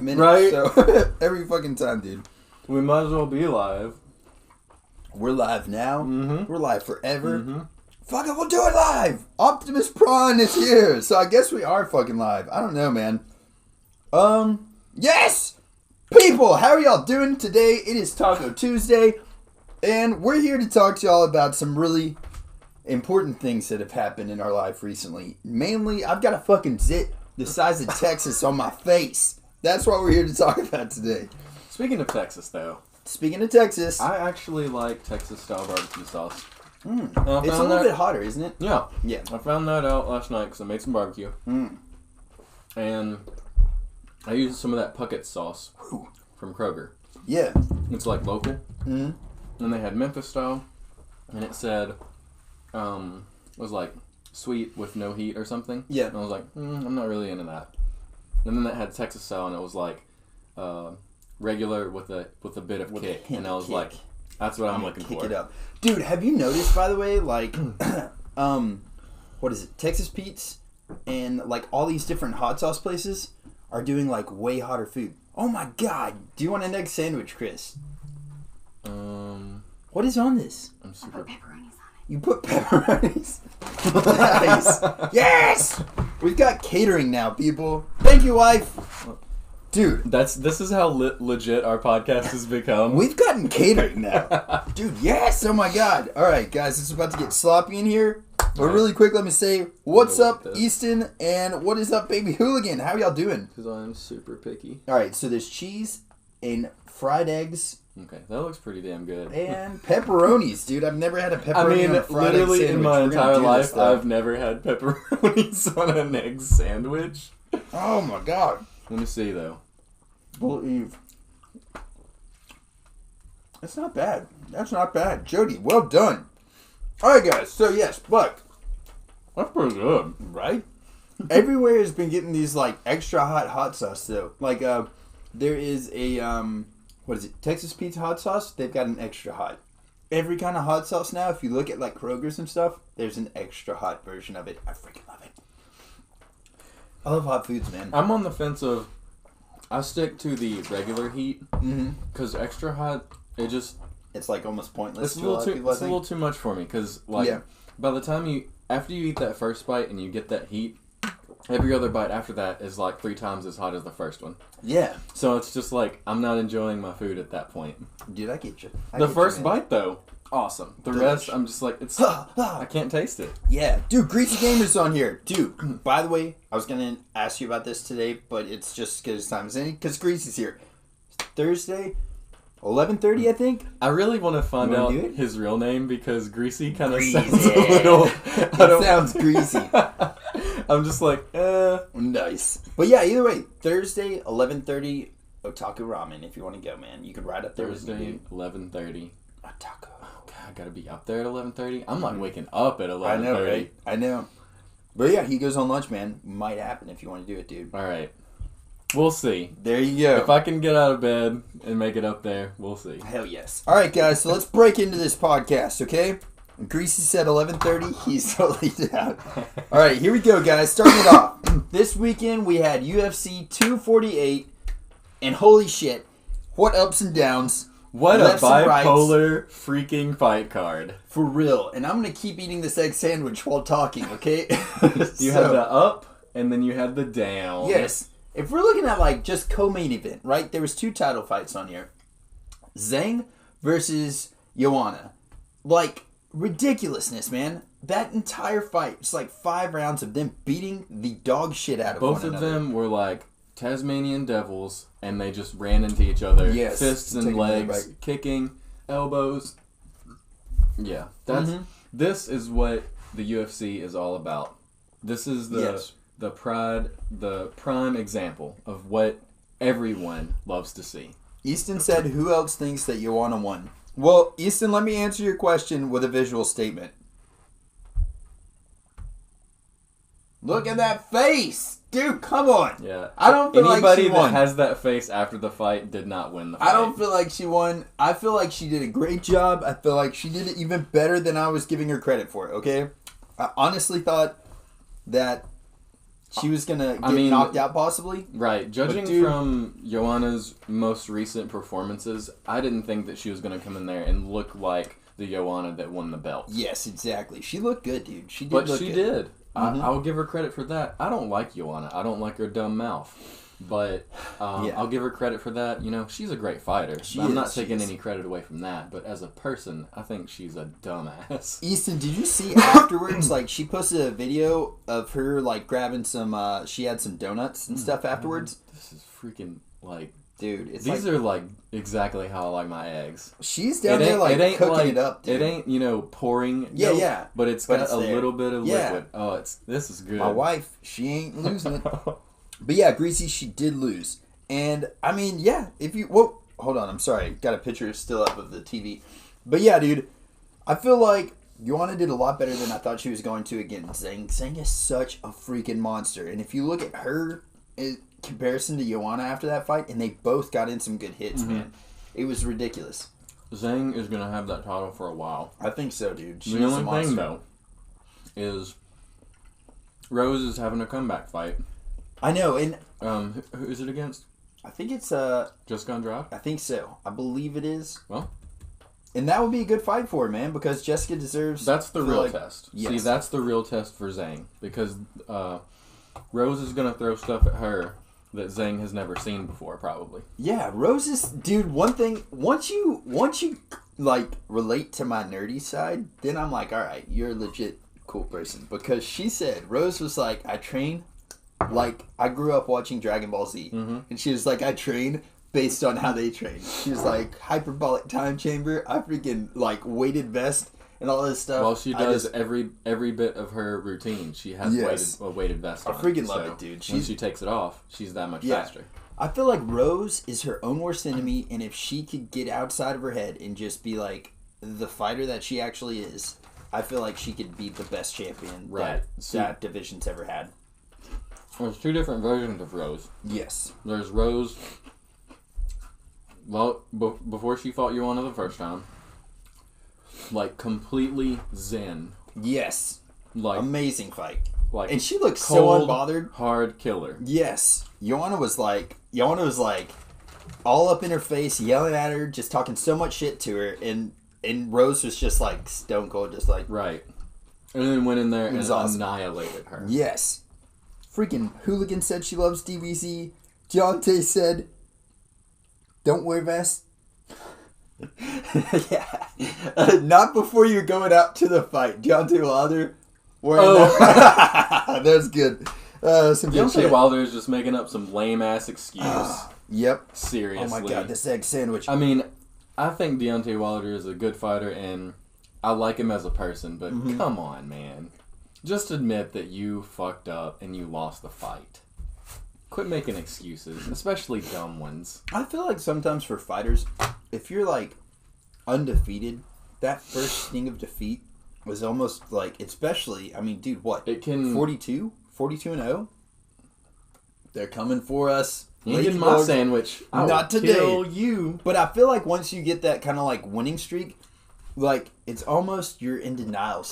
minutes. Right? So, every fucking time, dude. We might as well be live. We're live now. Mm-hmm. We're live forever. Mm-hmm. Fuck it, we'll do it live. Optimus Prime is here. So I guess we are fucking live. I don't know, man. Yes! People, how are y'all doing today? It is Taco Tuesday. And we're here to talk to y'all about some really important things that have happened in our life recently. Mainly, I've got a fucking zit the size of Texas on my face. That's what we're here to talk about today. Speaking of Texas, though. Speaking of Texas. I actually like Texas-style barbecue sauce. It's a little bit hotter, isn't it? Yeah. Yeah. I found that out last night because I made some barbecue. And I used some of that Puckett sauce from Kroger. Yeah. It's like local. Mm-hmm. And they had Memphis style. And it said, was like sweet with no heat or something. Yeah. And I was like, I'm not really into that. And then it had Texas style and it was like regular with a bit of kick. And I was like, that's what I'm looking for. Kick it up. Dude, have you noticed, by the way, like, what is it, Texas Pete's and, like, all these different hot sauce places are doing, like, way hotter food. Oh, my God. Do you want an egg sandwich, Chris? What is on this? I'm super... I put pepperonis on it. You put pepperonis? Nice. Yes! We've got catering now, people. Thank you, wife. Dude. This is how legit our podcast has become. We've gotten catering now. Dude, yes! Oh, my God. All right, guys. It's about to get sloppy in here. But really quick, let me say, what's up, Easton? And what is up, Baby Hooligan? How y'all doing? Because I'm super picky. All right, so there's cheese and fried eggs. Okay, that looks pretty damn good. And pepperonis, dude. I've never had a pepperoni on a fried egg literally sandwich. in my entire life, though. I've never had pepperonis on an egg sandwich. Oh, my God. Let me see, though. Believe. That's not bad. That's not bad. Jody, well done. All right, guys. So, yes, but... That's pretty good. Right? Everywhere has been getting these, like, extra hot sauce, though. Like, there is a, what is it? Texas Pizza hot sauce. They've got an extra hot. Every kind of hot sauce now, if you look at, like, Kroger's and stuff, there's an extra hot version of it. I freaking love it. I love hot foods, man. I'm on the fence of... I stick to the regular heat. Because extra hot, it's, like, almost pointless It's to a lot of people, I think. a little too much for me. Because, like, by the time after you eat that first bite and you get that heat, every other bite after that is like 3 times as hot as the first one. Yeah. So it's just like, I'm not enjoying my food at that point. Dude, I get you. The first bite, though, awesome. The rest, I'm just like, I can't taste it. Yeah. Dude, Greasy Gamer's on here. Dude, by the way, I was going to ask you about this today, but it's just because time is in, because Greasy's here. Thursday, 11:30, I think. I really want to find out do it? his real name because Greasy kind of Greasy. sounds a little... It sounds greasy. I'm just like, Nice. But yeah, either way, Thursday, 11:30, Otaku Ramen. If you want to go, man, you can ride up there Thursday, 11:30. Otaku. Oh, God, I gotta be up there at 11:30. I'm like waking up at 11:30. I know, right? I know. But yeah, he goes on lunch, man. Might happen if you want to do it, dude. All right. We'll see. There you go. If I can get out of bed and make it up there, we'll see. Hell yes. All right, guys. So let's break into this podcast, okay? When Greasy said 11:30, he's totally down. All right, here we go, guys. Starting it off. This weekend we had UFC 248, and holy shit, what ups and downs. What a lefts and rights. bipolar freaking fight card. For real. And I'm going to keep eating this egg sandwich while talking, okay? You had the up, and then you had the down. Yes. If we're looking at, like, just co-main event, right? There was 2 title fights on here. Zhang versus Joanna. Like, ridiculousness, man. That entire fight, it's like 5 rounds of them beating the dog shit out of Both one of another. them were like Tasmanian devils, and they just ran into each other. Yes. Fists and legs, kicking, elbows. Yeah. This is what the UFC is all about. This is the prime example of what everyone loves to see. Easton said, who else thinks that Joanna won? Well, Easton, let me answer your question with a visual statement. Look at that face! Dude, come on! Yeah. I don't feel like she Anybody won. that has that face after the fight did not win the fight. I don't feel like she won. I feel like she did a great job. I feel like she did it even better than I was giving her credit for, okay? I honestly thought that she was gonna get knocked out possibly. Right. Judging from Joanna's most recent performances, I didn't think that she was gonna come in there and look like the Joanna that won the belt. Yes, exactly. She looked good, dude. She did. But she did. I'll give her credit for that. I don't like Joanna. I don't like her dumb mouth. But I'll give her credit for that. You know, she's a great fighter. I'm not taking any credit away from that. But as a person, I think she's a dumbass. Easton, did you see afterwards, like, she posted a video of her, like, grabbing some, she had some donuts and stuff afterwards? This is freaking, like... Dude, it's these are, like, exactly how I like my eggs. She's down there, like, cooking it up, dude. It ain't, you know, pouring. Yeah. But it's got a little bit of liquid. Oh, this is good. My wife, she ain't losing it. But yeah, Greasy, she did lose. And, I mean, yeah, if you... Whoa, hold on, I'm sorry. Got a picture still up of the TV. But yeah, dude, I feel like Joanna did a lot better than I thought she was going to against Zhang. Zhang is such a freaking monster. And if you look at her in comparison to Joanna after that fight, and they both got in some good hits, man. It was ridiculous. Zhang is going to have that title for a while. I think so, dude. The only thing, though, is Rose is having a comeback fight. I know, and... who is it against? I think it's, Jessica Andrade? I think so. I believe it is. Well... And that would be a good fight for her, man, because Jessica deserves... That's the real test. Yes. See, that's the real test for Zhang. Because Rose is going to throw stuff at her that Zhang has never seen before, probably. Yeah, Rose is... Dude, one thing... Once you like, relate to my nerdy side, then I'm like, alright, you're a legit cool person. Because she said... Rose was like, I train... Like, I grew up watching Dragon Ball Z. Mm-hmm. And she was like, I train based on how they train. She was like, hyperbolic time chamber. I freaking, like, weighted vest and all this stuff. Well, she does every bit of her routine. She has a weighted vest on. I freaking love it, dude. When she takes it off, she's that much faster. I feel like Rose is her own worst enemy, and if she could get outside of her head and just be, like, the fighter that she actually is, I feel like she could be the best champion that division's ever had. There's two different versions of Rose. Yes. There's Rose... Well, before she fought Joanna the first time, like, completely zen. Yes. Like, amazing fight. Like, and she looked so unbothered. Hard killer. Yes. Joanna was like, all up in her face, yelling at her, just talking so much shit to her, and Rose was just, like, stone cold, just like... Right. And then went in there and annihilated her. Yes. Freaking Hooligan said she loves DBZ. Deontay said... Don't wear vests. Yeah. Not before you're going out to the fight. Deontay Wilder wearing that. That's good. Deontay Wilder is just making up some lame-ass excuse. Yep. Seriously. Oh my god, this egg sandwich. I mean, I think Deontay Wilder is a good fighter, and I like him as a person, but come on, man. Just admit that you fucked up and you lost the fight. Quit making excuses, especially dumb ones. I feel like sometimes for fighters, if you're, like, undefeated, that first sting of defeat was almost, like, especially, I mean, dude, what? It can... 42? 42-0? They're coming for us. You ain't getting my sandwich. Not today. Kill you. But I feel like once you get that kind of, like, winning streak, like, it's almost you're in denial,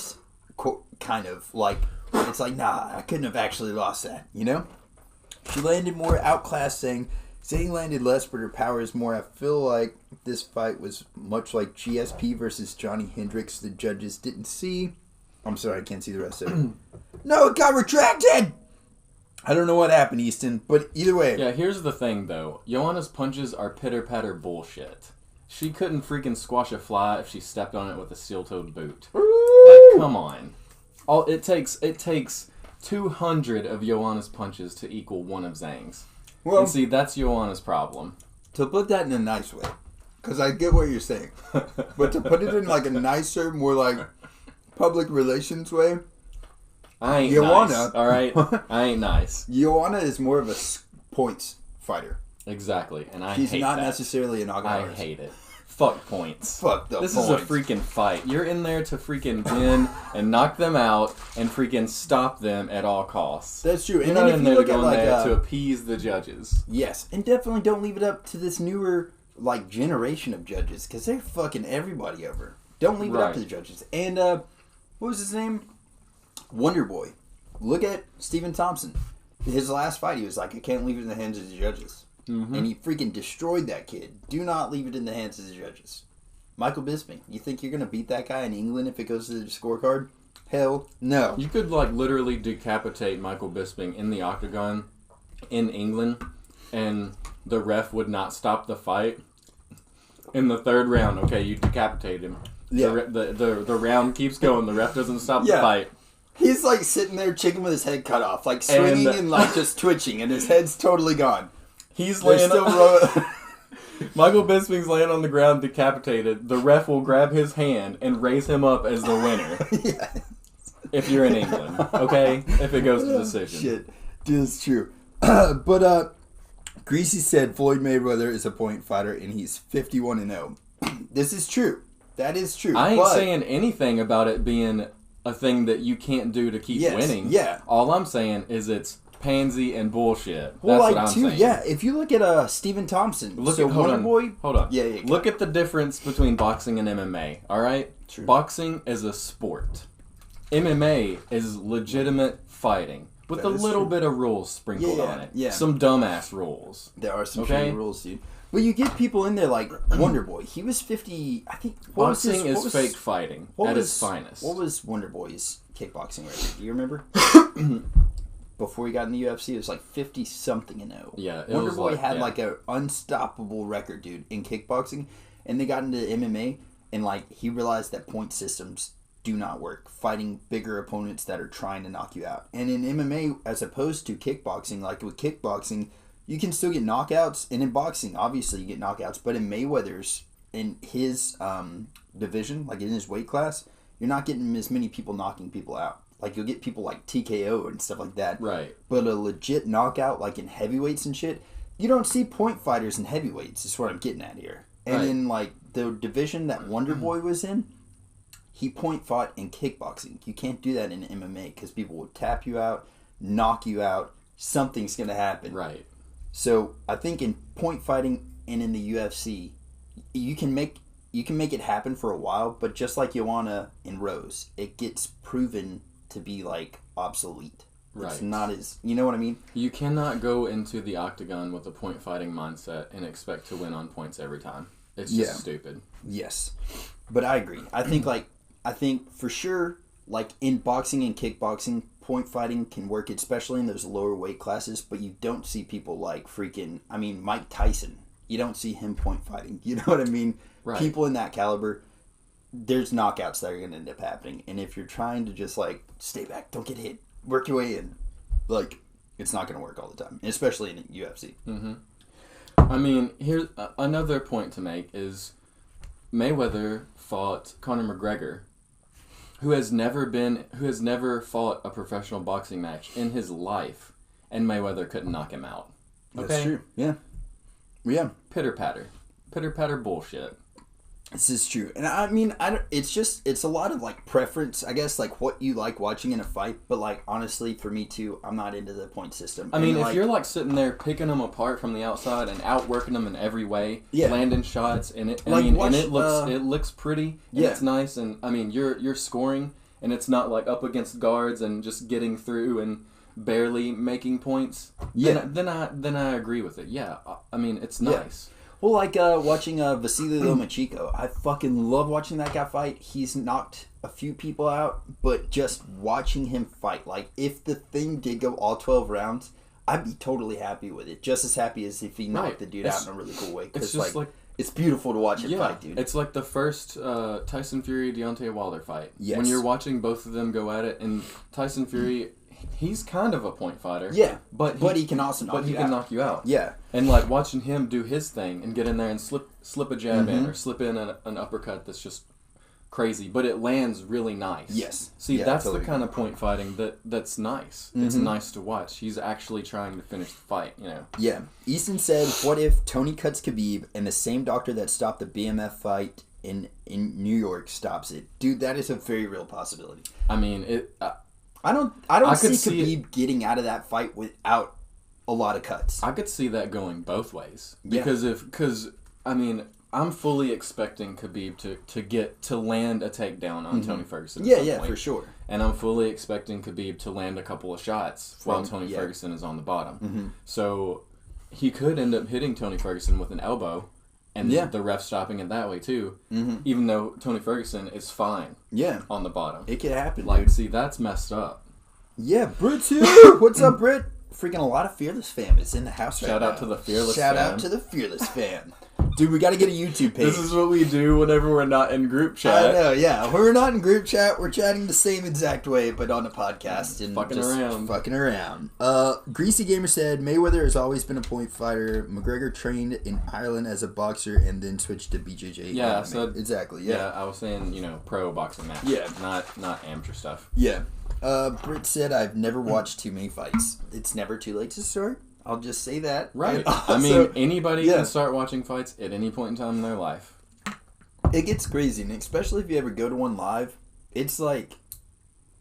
kind of. Like, it's like, nah, I couldn't have actually lost that, you know? She landed more, outclassed Zhang. Zhang landed less, but her power is more. I feel like this fight was much like GSP versus Johnny Hendricks. The judges didn't see. I'm sorry, I can't see the rest of it. No, it got retracted! I don't know what happened, Easton, but either way. Yeah, here's the thing, though. Joanna's punches are pitter-patter bullshit. She couldn't freaking squash a fly if she stepped on it with a steel-toed boot. Like, come on. It takes 200 of Joanna's punches to equal one of Zhang's. Well, and see, that's Joanna's problem. To put that in a nice way, because I get what you're saying, but to put it in like a nicer, more like public relations way, I ain't Joanna, nice, all right? I ain't nice. Joanna is more of a points fighter. Exactly, and She's hate not that. Necessarily an Aguilar. I hate it. Fuck points. Fuck the This points. is a freaking fight. You're in there to freaking win and knock them out and freaking stop them at all costs. That's true. You're not in there to go in there to appease the judges. Yes, and definitely don't leave it up to this newer like generation of judges because they're fucking everybody over. Don't leave it up to the judges. And what was his name? Wonder Boy. Look at Stephen Thompson. His last fight, he was like, I can't leave it in the hands of the judges. Mm-hmm. And he freaking destroyed that kid. Do not leave it in the hands of the judges. Michael Bisping, you think you're going to beat that guy in England if it goes to the scorecard? Hell no. You could, like, literally decapitate Michael Bisping in the octagon in England, and the ref would not stop the fight. In the third round, okay, you decapitate him. Yeah. The round keeps going. The ref doesn't stop the fight. He's like sitting there, chicken with his head cut off, like swinging and like just twitching, and his head's totally gone. He's laying Michael Bisping's laying on the ground, decapitated. The ref will grab his hand and raise him up as the winner. Yes. If you're in England, okay? If it goes to decision. Shit, dude, it's true. But Greasy said Floyd Mayweather is a point fighter, and he's 51-0. This is true. That is true. I ain't saying anything about it being a thing that you can't do to keep winning. Yeah. All I'm saying is it's pansy and bullshit. Well, that's what I'm saying. Yeah, if you look at Stephen Thompson, Hold on. Yeah, look at the difference between boxing and MMA, all right? True. Boxing is a sport. MMA is legitimate fighting with a little bit of rules sprinkled on it. Yeah. Some dumbass rules. There are some rules, dude. But you get people in there like Wonder Boy. He was 50, I think. Boxing is fake fighting at its finest. What was Wonder Boy's kickboxing record? Do you remember? Before he got in the UFC, it was like 50-something-0. Yeah, Wonder Boy had like an unstoppable record, dude, in kickboxing. And they got into MMA, and like he realized that point systems do not work. Fighting bigger opponents that are trying to knock you out. And in MMA, as opposed to kickboxing, like with kickboxing, you can still get knockouts, and in boxing, obviously, you get knockouts. But in Mayweather's, in his division, like in his weight class, you're not getting as many people knocking people out. Like, you'll get people like TKO and stuff like that. Right. But a legit knockout, like in heavyweights and shit, you don't see point fighters in heavyweights, is what I'm getting at here. And in, like, the division that Wonder Boy was in, he point fought in kickboxing. You can't do that in MMA because people will tap you out, knock you out, something's going to happen. Right. So I think in point fighting and in the UFC, you can make it happen for a while, but just like Joanna and Rose, it gets proven to be like obsolete. Right. It's not as, you know what I mean? You cannot go into the octagon with a point fighting mindset and expect to win on points every time. It's just stupid. Yes. But I agree. I think for sure, like in boxing and kickboxing, point fighting can work, especially in those lower weight classes, but you don't see people like freaking, I mean, Mike Tyson. You don't see him point fighting. You know what I mean? Right. People in that caliber, there's knockouts that are going to end up happening. And if you're trying to just like stay back, don't get hit, work your way in, like, it's not going to work all the time, especially in UFC. Mm-hmm. I mean, here's another point to make is Mayweather fought Conor McGregor, who has never fought a professional boxing match in his life, and Mayweather couldn't knock him out. Okay? That's true. Yeah. Yeah. Pitter patter bullshit. This is true. And I mean, it's a lot of like preference, I guess, like what you like watching in a fight. But like, honestly, for me too, I'm not into the point system. I mean, if you're like sitting there picking them apart from the outside and outworking them in every way, landing shots, and it looks pretty, and it's nice, and I mean, you're scoring, and it's not like up against guards and just getting through and barely making points. Yeah. Then I agree with it. Yeah. I mean, it's nice. Yeah. Well, like watching Vasily Lomachenko, I fucking love watching that guy fight. He's knocked a few people out, but just watching him fight, like if the thing did go all 12 rounds, I'd be totally happy with it. Just as happy as if he knocked the dude out in a really cool way. Because like it's beautiful to watch him fight, dude. It's like the first Tyson Fury Deontay Wilder fight. Yes. When you're watching both of them go at it, and Tyson Fury, he's kind of a point fighter. Yeah, but he can also knock you out. Yeah. And like watching him do his thing and get in there and slip a jab in or slip in an uppercut that's just crazy, but it lands really nice. Yes. See, that's totally the kind of point fighting that's nice. Mm-hmm. It's nice to watch. He's actually trying to finish the fight, you know. Yeah. Easton said, what if Tony cuts Khabib and the same doctor that stopped the BMF fight in New York stops it? Dude, that is a very real possibility. I mean, I don't see Khabib getting out of that fight without a lot of cuts. I could see that going both ways. Because I mean, I'm fully expecting Khabib to land a takedown on Tony Ferguson. Yeah, for sure. And I'm fully expecting Khabib to land a couple of shots while Tony Ferguson is on the bottom. Mm-hmm. So he could end up hitting Tony Ferguson with an elbow, and the ref stopping it that way too. Mm-hmm. Even though Tony Ferguson is fine. Yeah, on the bottom. It could happen. Like, dude. see, that's messed up. Yeah, Brit's here. What's up, Brit? Freaking a lot of Fearless fam is in the house right now. Shout out to the Fearless fam. Shout out to the Fearless fam. Dude, we got to get a YouTube page. This is what we do whenever we're not in group chat. I know, yeah. When we're not in group chat, we're chatting the same exact way, but on a podcast. And fucking around. Greasy Gamer said, Mayweather has always been a point fighter. McGregor trained in Ireland as a boxer and then switched to BJJ. Yeah, so exactly, yeah. I was saying, pro boxing match. Yeah. Not amateur stuff. Yeah. Britt said, I've never watched too many fights. It's never too late to start. I'll just say that. Right. Also, anybody can start watching fights at any point in time in their life. It gets crazy, and especially if you ever go to one live, it's like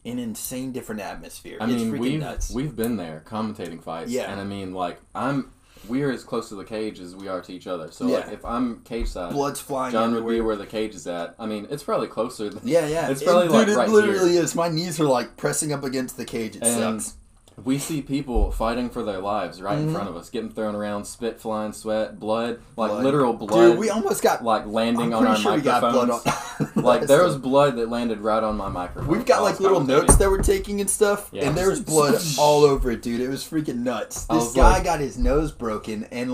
an insane different atmosphere. It's freaking nuts. We've been there commentating fights. Yeah. And we're as close to the cage as we are to each other. So if I'm cage side, blood's flying. John would be where the cage is at. It's probably closer. Yeah. It's probably right here. It literally here. is. My knees are like pressing up against the cage. It sucks. We see people fighting for their lives right in front of us, getting thrown around, spit flying, sweat, blood, literal blood. Dude, we almost got landing on our microphones. We got blood on. There was blood that landed right on my microphone. We've got little notes that we're taking and stuff, and there was blood all over it, dude. It was freaking nuts. This guy got his nose broken and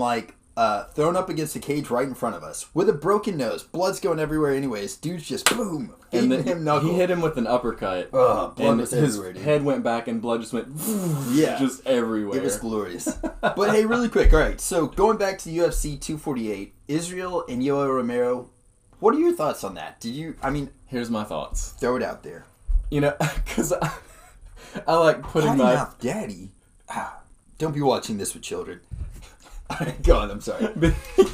thrown up against the cage right in front of us with a broken nose. Blood's going everywhere anyways. Dude's just boom. And then he hit him with an uppercut. Blood was everywhere, his dude. head went back and blood just went just everywhere. It was glorious. But hey, really quick. All right, so going back to UFC 248, Israel and Yoel Romero, what are your thoughts on that? Here's my thoughts. Throw it out there. Because I like putting Potty mouth daddy. Don't be watching this with children. Go on, I'm sorry.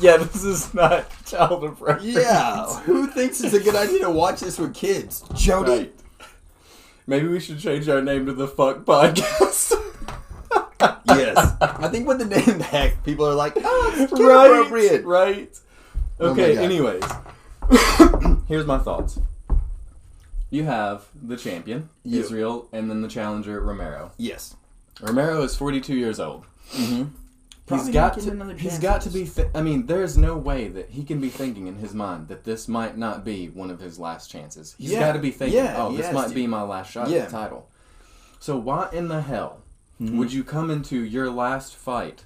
Yeah, this is not child appropriate. Yeah, who thinks it's a good idea to watch this with kids? Jody. Right. Maybe we should change our name to the Fuck Podcast. Yes. I think with the name back, people are like, it's kid appropriate. Right. Okay, anyways. Here's my thoughts. You have the champion, Israel, and then the challenger, Romero. Yes. Romero is 42 years old. Mm-hmm. He's got to be... there's no way that he can be thinking in his mind that this might not be one of his last chances. He's got to be thinking, this might be my last shot at the title. So why in the hell would you come into your last fight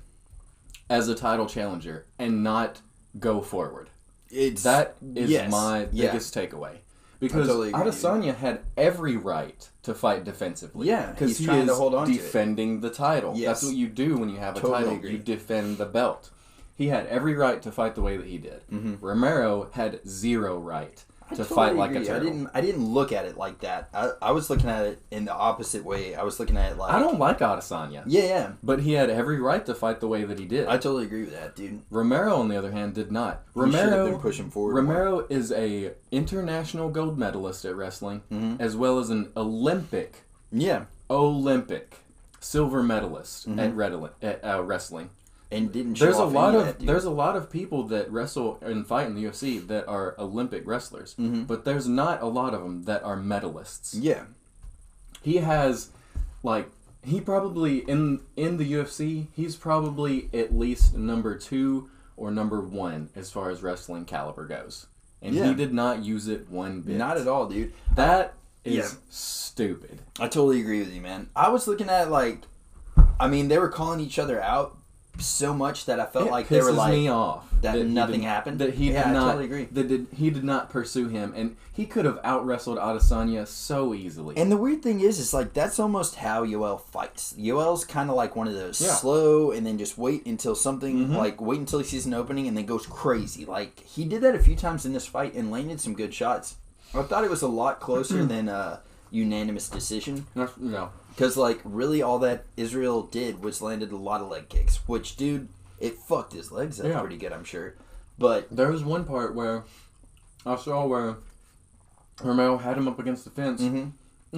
as a title challenger and not go forward? That is my biggest takeaway. Because Adesanya had every right to fight defensively. Yeah, because he is defending the title. Yes. That's what you do when you have a title. You defend the belt. He had every right to fight the way that he did. Mm-hmm. Romero had zero right to fight like a turtle. I didn't look at it like that. I was looking at it in the opposite way. I was looking at it like... I don't like Adesanya. Yeah. But he had every right to fight the way that he did. I totally agree with that, dude. Romero, on the other hand, did not. He should have been pushing forward. Romero is a international gold medalist at wrestling, as well as an Olympic silver medalist at wrestling. And didn't show off there's a lot of people that wrestle and fight in the UFC that are Olympic wrestlers, but there's not a lot of them that are medalists. Yeah, he has he probably in the UFC he's probably at least number 2 or number 1 as far as wrestling caliber goes, and he did not use it one bit. Not at all, dude. That is stupid. I totally agree with you, man. I was looking at they were calling each other out so much that I felt like they were like me off that nothing happened. That he did not. I totally agree. He did not pursue him, and he could have out wrestled Adesanya so easily. And the weird thing is that's almost how Yoel fights. Yoel's kind of like one of those slow, and then just wait until something wait until he sees an opening, and then goes crazy. Like he did that a few times in this fight and landed some good shots. I thought it was a lot closer than a unanimous decision. No. Because, really all that Israel did was landed a lot of leg kicks. Which, dude, it fucked his legs up pretty good, I'm sure. But there was one part where I saw where Romero had him up against the fence, and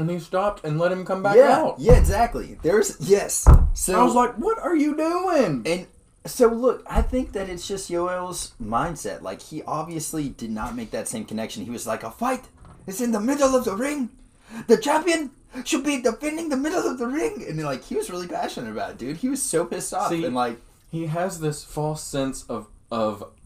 he stopped and let him come back out. Yeah, exactly. So I was like, what are you doing? And So look, I think that it's just Yoel's mindset. Like, he obviously did not make that same connection. He was like, a fight is in the middle of the ring. The champion should be defending the middle of the ring. And like, he was really passionate about it, dude. He was so pissed off. See, and like, he has this false sense of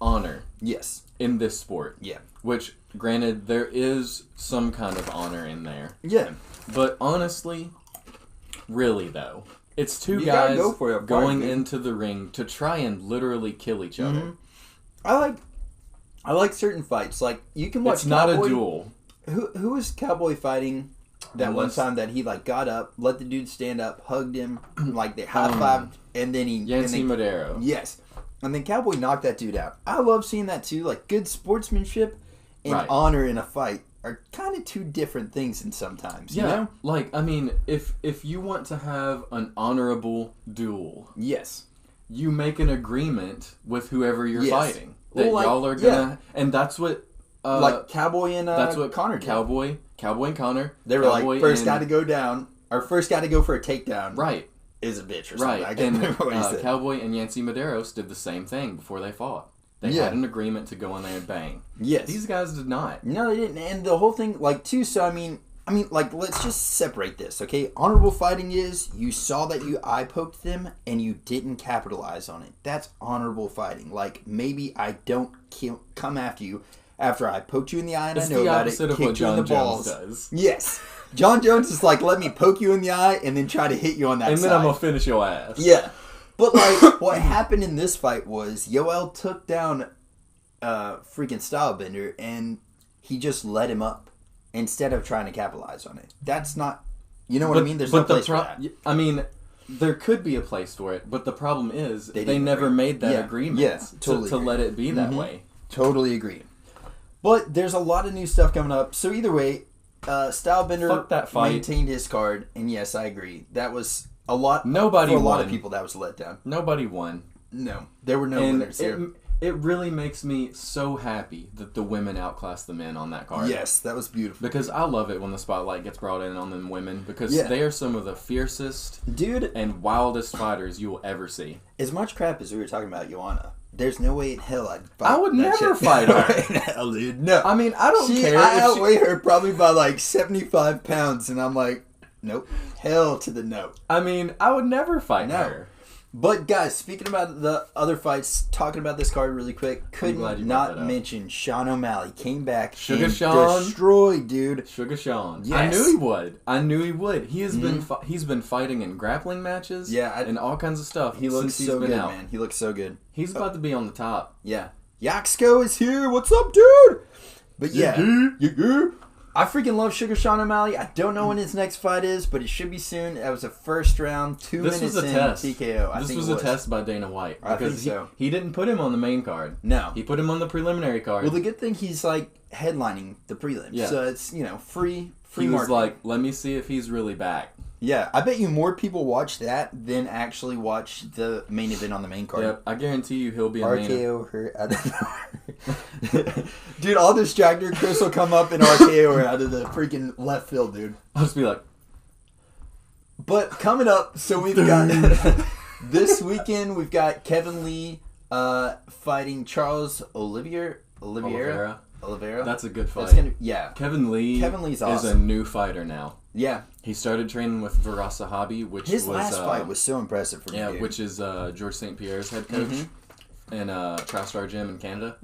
honor. Yes. In this sport. Yeah. Which, granted, there is some kind of honor in there. Yeah. But honestly, really though, it's two guys going into the ring to try and literally kill each other. I like certain fights. Like, you can watch. It's not a duel. Who was Cowboy fighting that one time that he like got up, let the dude stand up, hugged him, like they high fived, and then he Madero. Yes. And then Cowboy knocked that dude out. I love seeing that too. Like, good sportsmanship and honor in a fight are kind of two different things in sometimes. Yeah. You know? Like, I mean, if you want to have an honorable duel, yes, you make an agreement with whoever you're fighting that y'all are gonna, and that's what like Cowboy and that's what Connor did. Cowboy and Connor. They were like, first guy to go down, or first guy to go for a takedown. Right. Is a bitch or something. Right. I can't remember what he said. Cowboy and Yancy Medeiros did the same thing before they fought. They had an agreement to go in there and bang. Yes. These guys did not. No, they didn't. And the whole thing, like, too, so I mean, like, let's just separate this, okay? Honorable fighting is you saw that you eye poked them and you didn't capitalize on it. That's honorable fighting. Like, maybe I don't come after you after I poked you in the eye and I know about it. It's the opposite of what John Jones does. Yes. John Jones is like, let me poke you in the eye and then try to hit you on that side. And then I'm going to finish your ass. Yeah. But, like, what happened in this fight was Yoel took down freaking Stylebender and he just let him up instead of trying to capitalize on it. That's not... You know what I mean? There's no place for that. I mean, there could be a place for it, but the problem is they never made that agreement to let it be that way. Totally agree. But there's a lot of new stuff coming up. So either way... Stylebender maintained his card, and yes, I agree. That was a lot. Nobody won. For a lot of people, that was a letdown. Nobody won. No, there were no winners here. It really makes me so happy that the women outclassed the men on that card. Yes, that was beautiful. Because I love it when the spotlight gets brought in on the women because they are some of the fiercest, and wildest fighters you will ever see. As much crap as we were talking about Joanna. There's no way in hell I'd fight. I would never fight her. Hell, dude. No. I mean, I don't care. I outweigh her probably by like 75 pounds, and I'm like, nope. Hell to the no. I mean, I would never fight her. But guys, speaking about the other fights, talking about this card really quick, couldn't not mention Sean O'Malley came back Sugar and Sean destroyed, dude. Sugar Sean. Yes. I knew he would. He has he's been fighting in grappling matches, and all kinds of stuff. He looks so good, man. He looks so good. He's about to be on the top. Yeah. Yaxco is here. What's up, dude? But I freaking love Sugar Sean O'Malley. I don't know when his next fight is, but it should be soon. That was a first round, 2 minutes in TKO. This was a test by Dana White. I think so. He didn't put him on the main card. No. He put him on the preliminary card. Well, the good thing he's like headlining the prelims. Yeah. So it's, free He marketing. was like, let me see if he's really back. Yeah, I bet you more people watch that than actually watch the main event on the main card. Yep, I guarantee you he'll be a RKO her out of nowhere. Dude, I'll distract her. Chris will come up and RKO her out of the freaking left field, dude. I'll just be like... But coming up, so we've got... this weekend, we've got Kevin Lee fighting Charles Oliveira. That's a good fight. Kevin Lee's awesome. Is a new fighter now. Yeah. He started training with Viras Sahabi, which his last fight was so impressive for me. Yeah, which is George St. Pierre's head coach in TriStar Gym in Canada.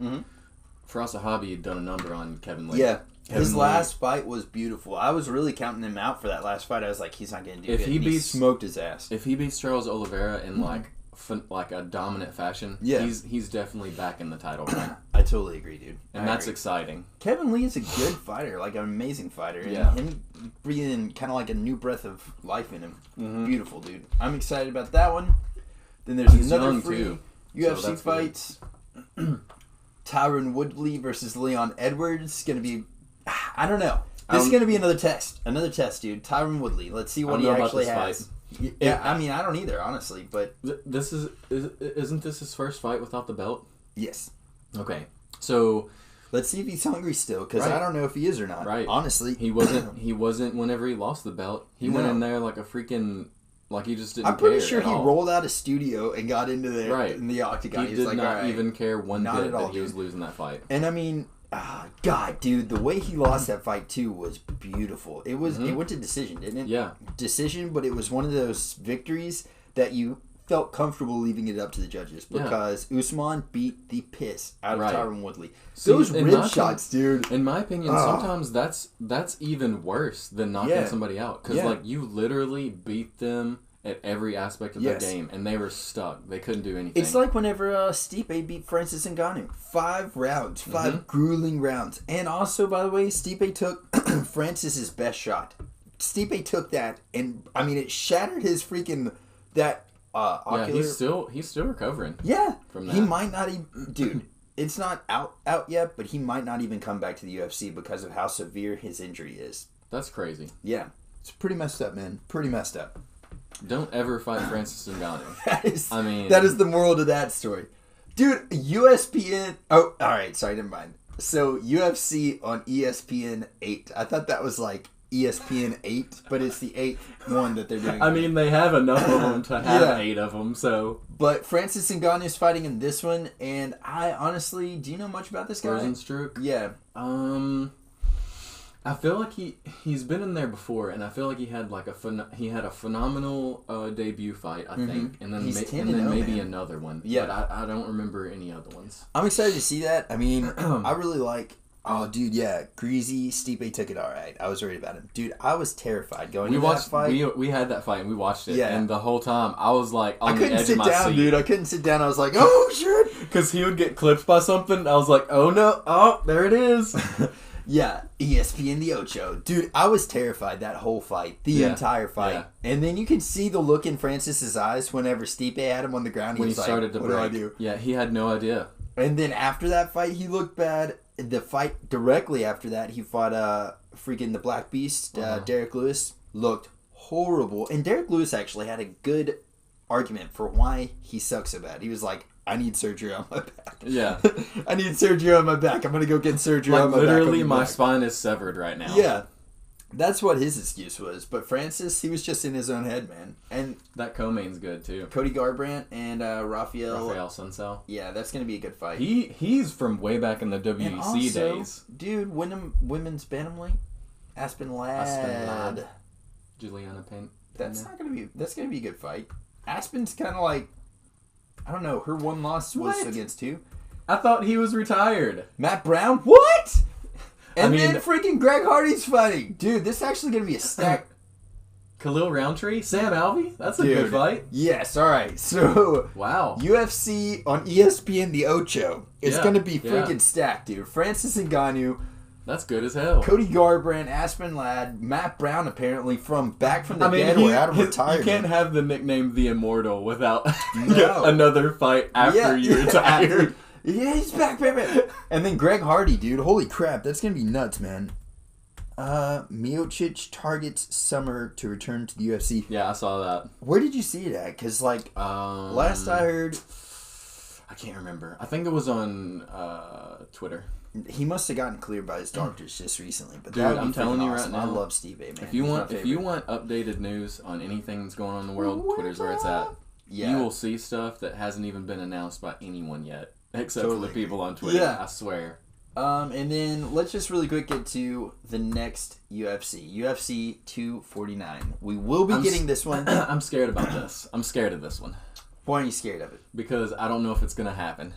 Viras Sahabi had done a number on Kevin Lee. Yeah. His last fight was beautiful. I was really counting him out for that last fight. I was like, he's not going to do good. He smoked his ass. If he beats Charles Oliveira in like a dominant fashion, he's definitely back in the title run. I totally agree, dude. And that's exciting. Kevin Lee is a good fighter, like an amazing fighter. And him breathing kind of like a new breath of life in him. Beautiful, dude. I'm excited about that one. Then there's another free UFC fight. Tyron Woodley versus Leon Edwards. Going to be... I don't know. This is going to be another test. Another test, dude. Tyron Woodley. Let's see what he actually has. Yeah, I mean, I don't either, honestly, but... Isn't this his first fight without the belt? Yes. Okay, so... Let's see if he's hungry still, because I don't know if he is or not. Right. Honestly. He wasn't whenever he lost the belt. He went in there like a freaking Like, he just didn't care. I'm pretty sure he rolled out of studio and got into there in the octagon. He did not even care one bit that he was losing that fight. And I mean, God, dude, the way he lost that fight too was beautiful. It was. It went to decision, didn't it? Yeah, decision. But it was one of those victories that you felt comfortable leaving it up to the judges because Usman beat the piss out of Tyron Woodley. Those rib shots, dude. In my opinion, sometimes that's even worse than knocking somebody out because like you literally beat them at every aspect of their game, and they were stuck. They couldn't do anything. It's like whenever Stipe beat Francis Ngannou. 5 rounds. 5 grueling rounds. And also, by the way, Stipe took Francis's best shot. Stipe took that, and, I mean, it shattered his freaking... ocular... Yeah, he's still recovering. Yeah. From that. He might not even... Dude, it's not out yet, but he might not even come back to the UFC because of how severe his injury is. That's crazy. Yeah. It's pretty messed up, man. Pretty messed up. Don't ever fight Francis Ngannou. That is the moral to that story. Dude, USPN... Oh, alright, sorry, never mind. So, UFC on ESPN 8. I thought that was like ESPN 8, but it's the 8th one that they're doing. I mean, they have enough of them to have 8 of them, so... But Francis Ngannou is fighting in this one, and I honestly... Do you know much about this guy? Rosenstruck? Yeah. I feel like he's been in there before, and I feel like he had like a phenomenal debut fight, I think, and then maybe another one. Yeah, but I don't remember any other ones. I'm excited to see that. I mean, I really like. Oh, dude, yeah, Greasy Stipe took it all right. I was worried about him, dude. I was terrified going into that fight. We had that fight and we watched it, and the whole time I was like on the edge of my seat. Dude. I couldn't sit down. I was like, oh shit, because he would get clipped by something. I was like, oh no, oh there it is. Yeah, ESPN the Ocho. Dude, I was terrified that whole fight. The entire fight. Yeah. And then you could see the look in Francis's eyes whenever Stipe had him on the ground. He was like, what do I do? Yeah, he had no idea. And then after that fight, he looked bad. The fight directly after that, he fought freaking the Black Beast, Derek Lewis. Looked horrible. And Derek Lewis actually had a good argument for why he sucks so bad. He was like, I need surgery on my back. Yeah. I need surgery on my back. I'm going to go get surgery on my back. Literally, my spine is severed right now. Yeah. That's what his excuse was. But Francis, he was just in his own head, man. And that co-main's good, too. Cody Garbrandt and Rafael Sunsao. Yeah, that's going to be a good fight. He's from way back in the WEC days. Dude, women's bantamweight. Aspen Ladd. Juliana Payne. That's going to be a good fight. Aspen's kind of like, I don't know, her one loss was against who? I thought he was retired. Matt Brown? What? And then freaking Greg Hardy's fighting. Dude, this is actually going to be a stack. Khalil Roundtree? Sam Alvey? That's a good fight. Yes, alright. So, wow. UFC on ESPN the Ocho. It's going to be freaking stacked, dude. Francis Ngannou. That's good as hell. Cody Garbrandt, Aspen Ladd, Matt Brown apparently back from the dead or out of retirement. You can't have the nickname The Immortal without another fight after you retire. Yeah, he's back, baby. And then Greg Hardy, dude. Holy crap, that's going to be nuts, man. Miocic targets Summer to return to the UFC. Yeah, I saw that. Where did you see it at? Because, last I heard... I can't remember. I think it was on Twitter. He must have gotten cleared by his doctors just recently. But dude, I'm telling you right now, I love Steve A, man. If you want updated news on anything that's going on in the world, Twitter's where it's at. Yeah. You will see stuff that hasn't even been announced by anyone yet, except for the people on Twitter. Yeah. I swear. And then let's just really quick get to the next UFC 249. We will be getting this one. I'm scared about this. I'm scared of this one. Why are you scared of it? Because I don't know if it's gonna happen.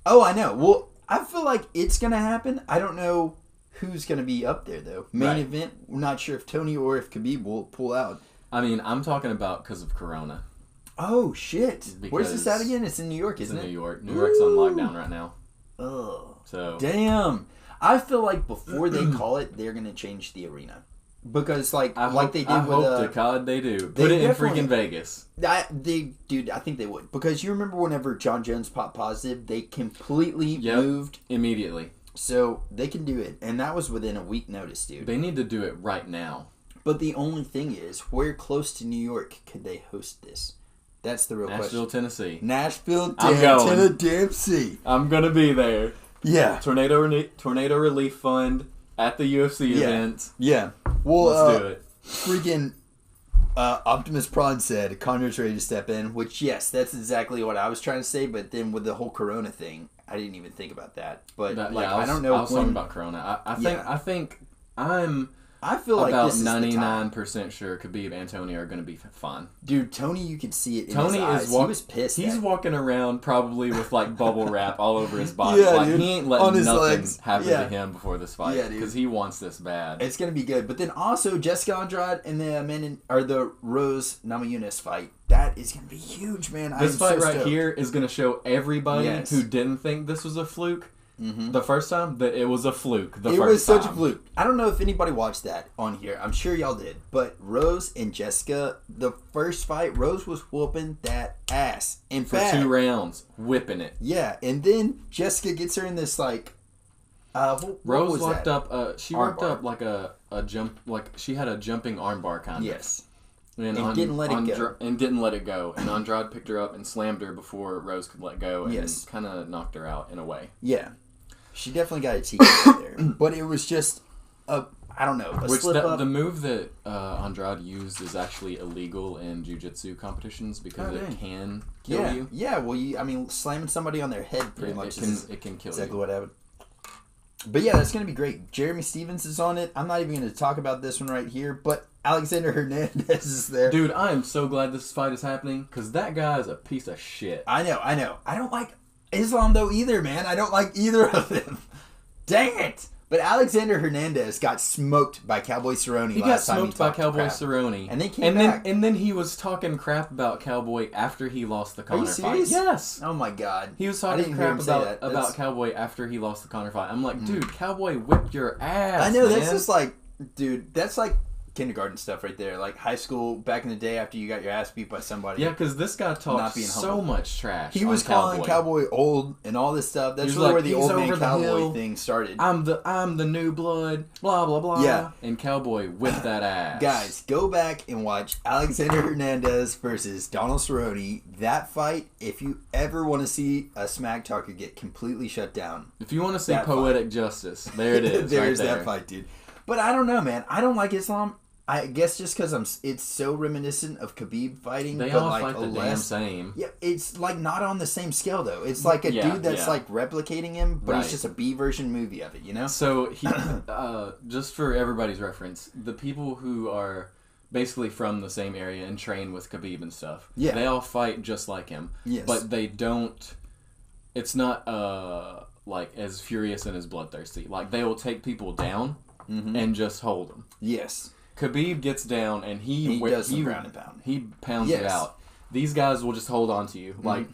Oh, I know. Well, I feel like it's going to happen. I don't know who's going to be up there, though. Main event, we're not sure if Tony or if Khabib will pull out. I mean, I'm talking about because of Corona. Oh, shit. Where's this at again? It's in New York, isn't it? It's in New York. New York's on lockdown right now. Oh. So. Damn. I feel like before they call it, they're going to change the arena. Because, they did with... I hope to God they do. Put it in freaking Vegas. Dude, I think they would. Because you remember whenever John Jones popped positive, they completely moved... immediately. So, they can do it. And that was within a week notice, dude. They need to do it right now. But the only thing is, where close to New York could they host this? That's the real Nashville, question. Tennessee. Nashville, Tennessee. I'm going to be there. Yeah. Tornado Relief Fund at the UFC event. Yeah. Well, let's do it. Freaking Optimus Prime said Connor's ready to step in, which, yes, that's exactly what I was trying to say, but then with the whole Corona thing, I didn't even think about that. But, I don't know. I was talking about Corona. I feel like about this is 99% sure Khabib and Tony are going to be fine. Dude, Tony, you can see it in Tony his eyes. He was pissed. He's walking around probably with like bubble wrap all over his body. Yeah, dude. He ain't letting nothing legs. happen to him before this fight. Yeah, dude. Because he wants this bad. It's going to be good. But then also Jessica Andrade and the Rose Namajunas fight. That is going to be huge, man. This fight right here is going to show everybody who didn't think this was a fluke the first time that it was a fluke. It was such a fluke. I don't know if anybody watched that on here. I'm sure y'all did. But Rose and Jessica, the first fight, Rose was whooping that ass. In for fact, 2 rounds, whipping it. Yeah, and then Jessica gets her in this like. Rose locked up. She locked up like a jump. Like she had a jumping armbar kind of. Yes. And didn't let it go. And didn't let it go. And Andrade picked her up and slammed her before Rose could let go. And kind of knocked her out in a way. Yeah. She definitely got a TKO there. But it was just a slip up. The move that Andrade used is actually illegal in jiu-jitsu competitions because it can kill you. Yeah, well, slamming somebody on their head pretty much it can kill exactly you. what happened. But yeah, that's going to be great. Jeremy Stevens is on it. I'm not even going to talk about this one right here, but Alexander Hernandez is there. Dude, I am so glad this fight is happening because that guy is a piece of shit. I know. I don't like Islam, though, either, man. I don't like either of them. Dang it! But Alexander Hernandez got smoked by Cowboy Cerrone last time. He got smoked by Cowboy Cerrone. And they came back. And then he was talking crap about Cowboy after he lost the Conor fight. Yes. Oh, my God. He was talking crap about Cowboy after he lost the Conor fight. I'm like, dude, Cowboy whipped your ass, I know, man. that's just like, dude, that's like kindergarten stuff right there. Like high school back in the day after you got your ass beat by somebody. Yeah, because this guy talked so much trash. He was calling Cowboy old and all this stuff. That's really where the old man Cowboy thing started. I'm the new blood, blah, blah, blah. Yeah. And Cowboy whipped that ass. Guys, go back and watch Alexander Hernandez versus Donald Cerrone. That fight, if you ever want to see a smack talker get completely shut down. If you want to see poetic justice, there it is. There's right there. That fight, dude. But I don't know, man. I don't like Islam. I guess just because it's so reminiscent of Khabib fighting. They but all like fight the damn same. Yeah, it's like not on the same scale though. It's like a dude that's like replicating him, but it's just a B version movie of it, you know? So he, just for everybody's reference, the people who are basically from the same area and train with Khabib and stuff, they all fight just like him. Yes. But they don't. It's not like as furious and as bloodthirsty. Like they will take people down and just hold them. Yes. Khabib gets down and he does some ground and pound. He pounds it out. These guys will just hold on to you. Like,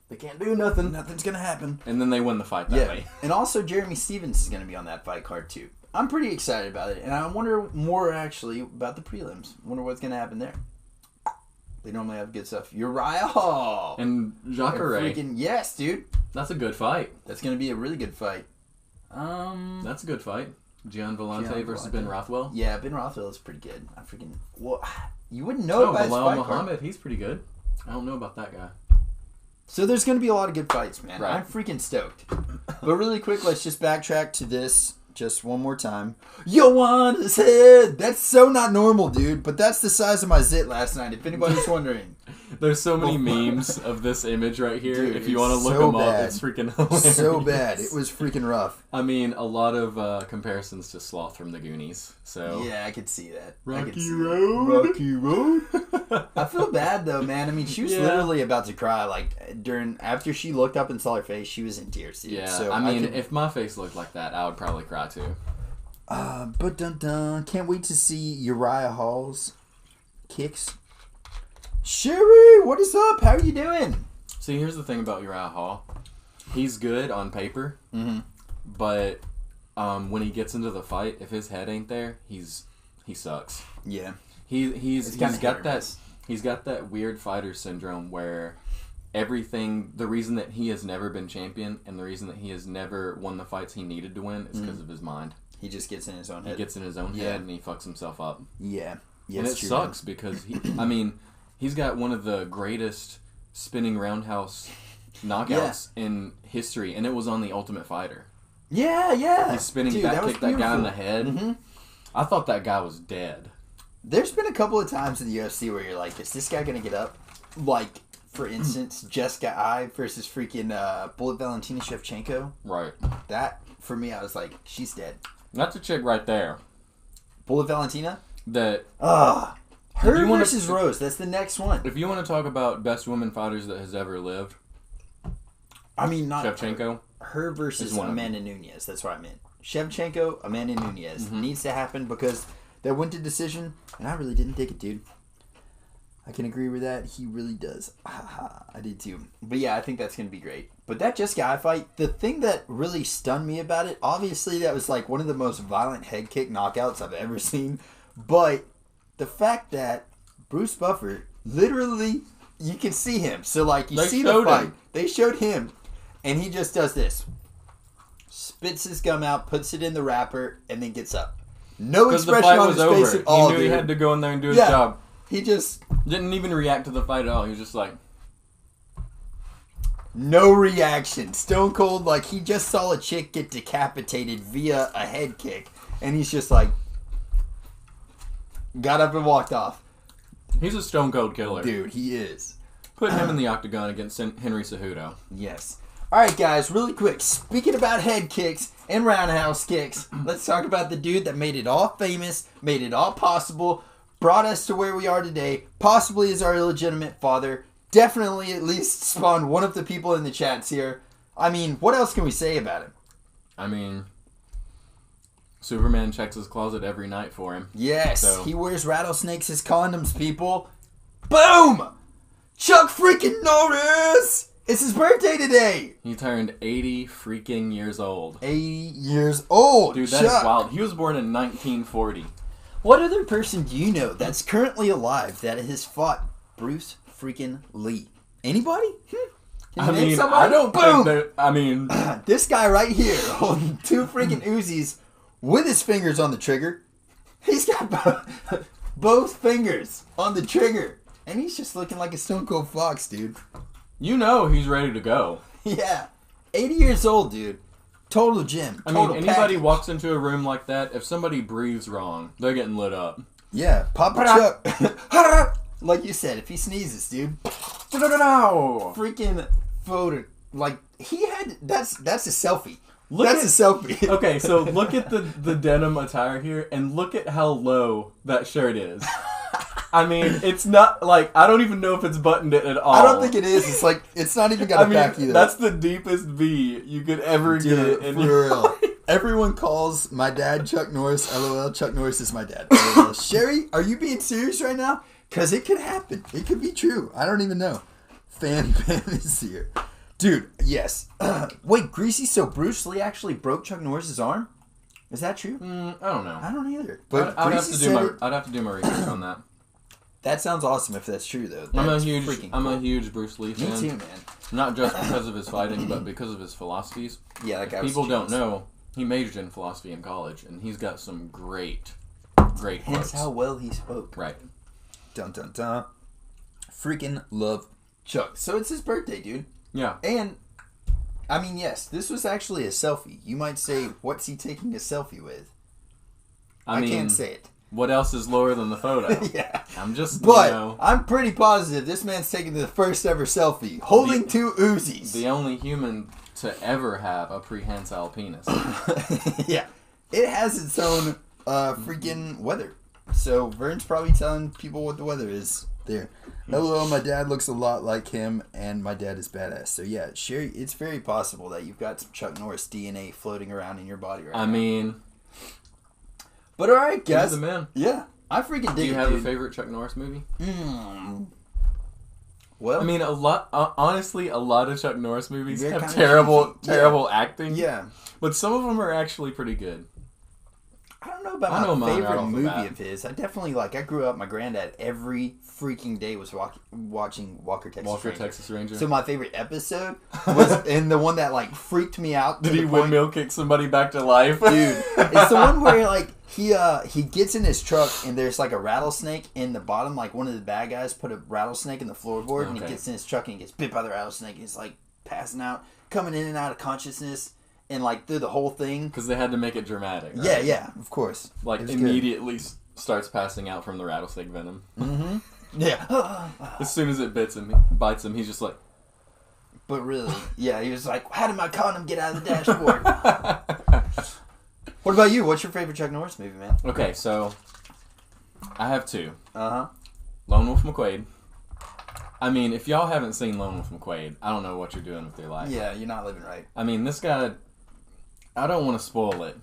they can't do nothing. Nothing's going to happen. And then they win the fight that way. And also Jeremy Stevens is going to be on that fight card too. I'm pretty excited about it. And I wonder more actually about the prelims. wonder what's going to happen there. They normally have good stuff. Uriah Hall. And Jacare. Yes, dude. That's a good fight. That's going to be a really good fight. That's a good fight. Gian Vellante versus Ben Rothwell. Yeah, Ben Rothwell is pretty good. You wouldn't know about his fight Muhammad, card. He's pretty good. I don't know about that guy. So there's going to be a lot of good fights, man. Right. I'm freaking stoked. But really quick, let's just backtrack to this just one more time. Yoel's head! That's so not normal, dude. But that's the size of my zit last night, if anybody's wondering. There's so many memes of this image right here. Dude, if you want to look them up, it's freaking hilarious. So bad. It was freaking rough. I mean, a lot of comparisons to Sloth from the Goonies. So yeah, I could see that. Rocky Road. I feel bad though, man. I mean, she was literally about to cry. Like after she looked up and saw her face, she was in tears. Dude. Yeah, so I mean, if my face looked like that, I would probably cry too. But can't wait to see Uriah Hall's kicks. Sherry, what is up? How are you doing? See, here's the thing about Uriah Hall. He's good on paper, but when he gets into the fight, if his head ain't there, he sucks. Yeah, he's got that weird fighter syndrome where the reason that he has never been champion and the reason that he has never won the fights he needed to win is because of his mind. He just gets in his own head. He gets in his own head and he fucks himself up. Yeah, and it sucks because he's got one of the greatest spinning roundhouse knockouts in history, and it was on The Ultimate Fighter. Yeah. He's spinning back kick that guy in the head. I thought that guy was dead. There's been a couple of times in the UFC where you're like, is this guy going to get up? Like, for instance, Jessica I versus freaking Bullet Valentina Shevchenko. Right. That, for me, I was like, she's dead. That's a chick right there. Bullet Valentina? That... her versus Rose. That's the next one. If you want to talk about best women fighters that has ever lived... I mean, not... Shevchenko? Her versus Amanda Nunes. That's what I meant. Shevchenko, Amanda Nunes. Needs to happen because that went to decision, and I really didn't dig it, dude. I can agree with that. He really does. I did too. But yeah, I think that's going to be great. But that Jessica I fight, the thing that really stunned me about it, obviously that was like one of the most violent head kick knockouts I've ever seen. But the fact that Bruce Buffer, literally, you can see him. So like, you see the fight. They showed him. And he just does this. Spits his gum out, puts it in the wrapper, and then gets up. No expression on his face at all, He knew he had to go in there and do his job. He just... didn't even react to the fight at all. He was just like... no reaction. Stone cold, like he just saw a chick get decapitated via a head kick. And he's just like... got up and walked off. He's a stone cold killer. Dude, he is. Put him in the octagon against Henry Cejudo. Yes. Alright guys, really quick. Speaking about head kicks and roundhouse kicks, let's talk about the dude that made it all famous, made it all possible, brought us to where we are today, possibly is our illegitimate father, definitely at least spawned one of the people in the chats here. I mean, what else can we say about him? I mean, Superman checks his closet every night for him. Yes, so. He wears rattlesnakes as condoms, people. Boom! Chuck freaking Norris! It's his birthday today! He turned 80 freaking years old. 80 years old! Dude, that is wild. He was born in 1940. What other person do you know that's currently alive that has fought Bruce freaking Lee? Anybody? I mean, I don't think that... I mean... this guy right here holding two freaking Uzis with his fingers on the trigger. He's got both fingers on the trigger. And he's just looking like a stone cold fox, dude. You know he's ready to go. Yeah. 80 years old, dude. Total gym. I mean, anybody walks into a room like that, if somebody breathes wrong, they're getting lit up. Yeah. Papa Chuck. Like you said, if he sneezes, dude. Freaking photo. Like, he had... That's a selfie. That's a selfie. Okay, so look at the denim attire here, and look at how low that shirt is. I mean, it's not, like, I don't even know if it's buttoned at all. I don't think it is. It's like, it's not even got a back either. That's the deepest V you could ever get. For real. Everyone calls my dad Chuck Norris. LOL, Chuck Norris is my dad. Sherry, are you being serious right now? Because it could happen. It could be true. I don't even know. Fan is here. Dude, yes. Wait, Greasy, so Bruce Lee actually broke Chuck Norris's arm? Is that true? I don't know. I don't either. But I'd have to do my research on that. That sounds awesome if that's true, though. I'm a huge Bruce Lee fan. Me too, man. Not just because of his fighting, but because of his philosophies. Yeah, that guy was People don't know, he majored in philosophy in college, and he's got some great quotes. Hence how well he spoke. Right. Dun, dun, dun. Freaking love Chuck. So it's his birthday, dude. Yeah. And, I mean, yes, this was actually a selfie. You might say, what's he taking a selfie with? I can't say it. What else is lower than the photo? Yeah. But I'm pretty positive this man's taking the first ever selfie, holding two Uzis. The only human to ever have a prehensile penis. Yeah. It has its own freaking weather. So Vern's probably telling people what the weather is there. Hello, my dad looks a lot like him, and my dad is badass. So yeah, Sherry, it's very possible that you've got some Chuck Norris DNA floating around in your body right now. I mean... But alright, guys. He's the man. Yeah. I freaking dig it, Do you have a favorite Chuck Norris movie? Well... I mean, honestly, a lot of Chuck Norris movies have terrible acting. Yeah. But some of them are actually pretty good. I don't know about my favorite movie of his. I definitely, I grew up, my granddad every freaking day was watching Walker, Texas Ranger. So my favorite episode was, and the one that, freaked me out. Did he windmill kick somebody back to life? Dude, it's the one where, he gets in his truck, and there's, a rattlesnake in the bottom. One of the bad guys put a rattlesnake in the floorboard, and he gets in his truck, and he gets bit by the rattlesnake, and he's, passing out, coming in and out of consciousness. And through the whole thing, because they had to make it dramatic. Right? Yeah, of course. Immediately starts passing out from the rattlesnake venom. Mm-hmm. Yeah. As soon as it bites him, he's just like... But really, yeah, he was like, how did my condom get out of the dashboard? What about you? What's your favorite Chuck Norris movie, man? Okay, so I have two. Uh-huh. Lone Wolf McQuade. I mean, if y'all haven't seen Lone Wolf McQuade, I don't know what you're doing with your life. Yeah, you're not living right. I mean, this guy, I don't want to spoil it,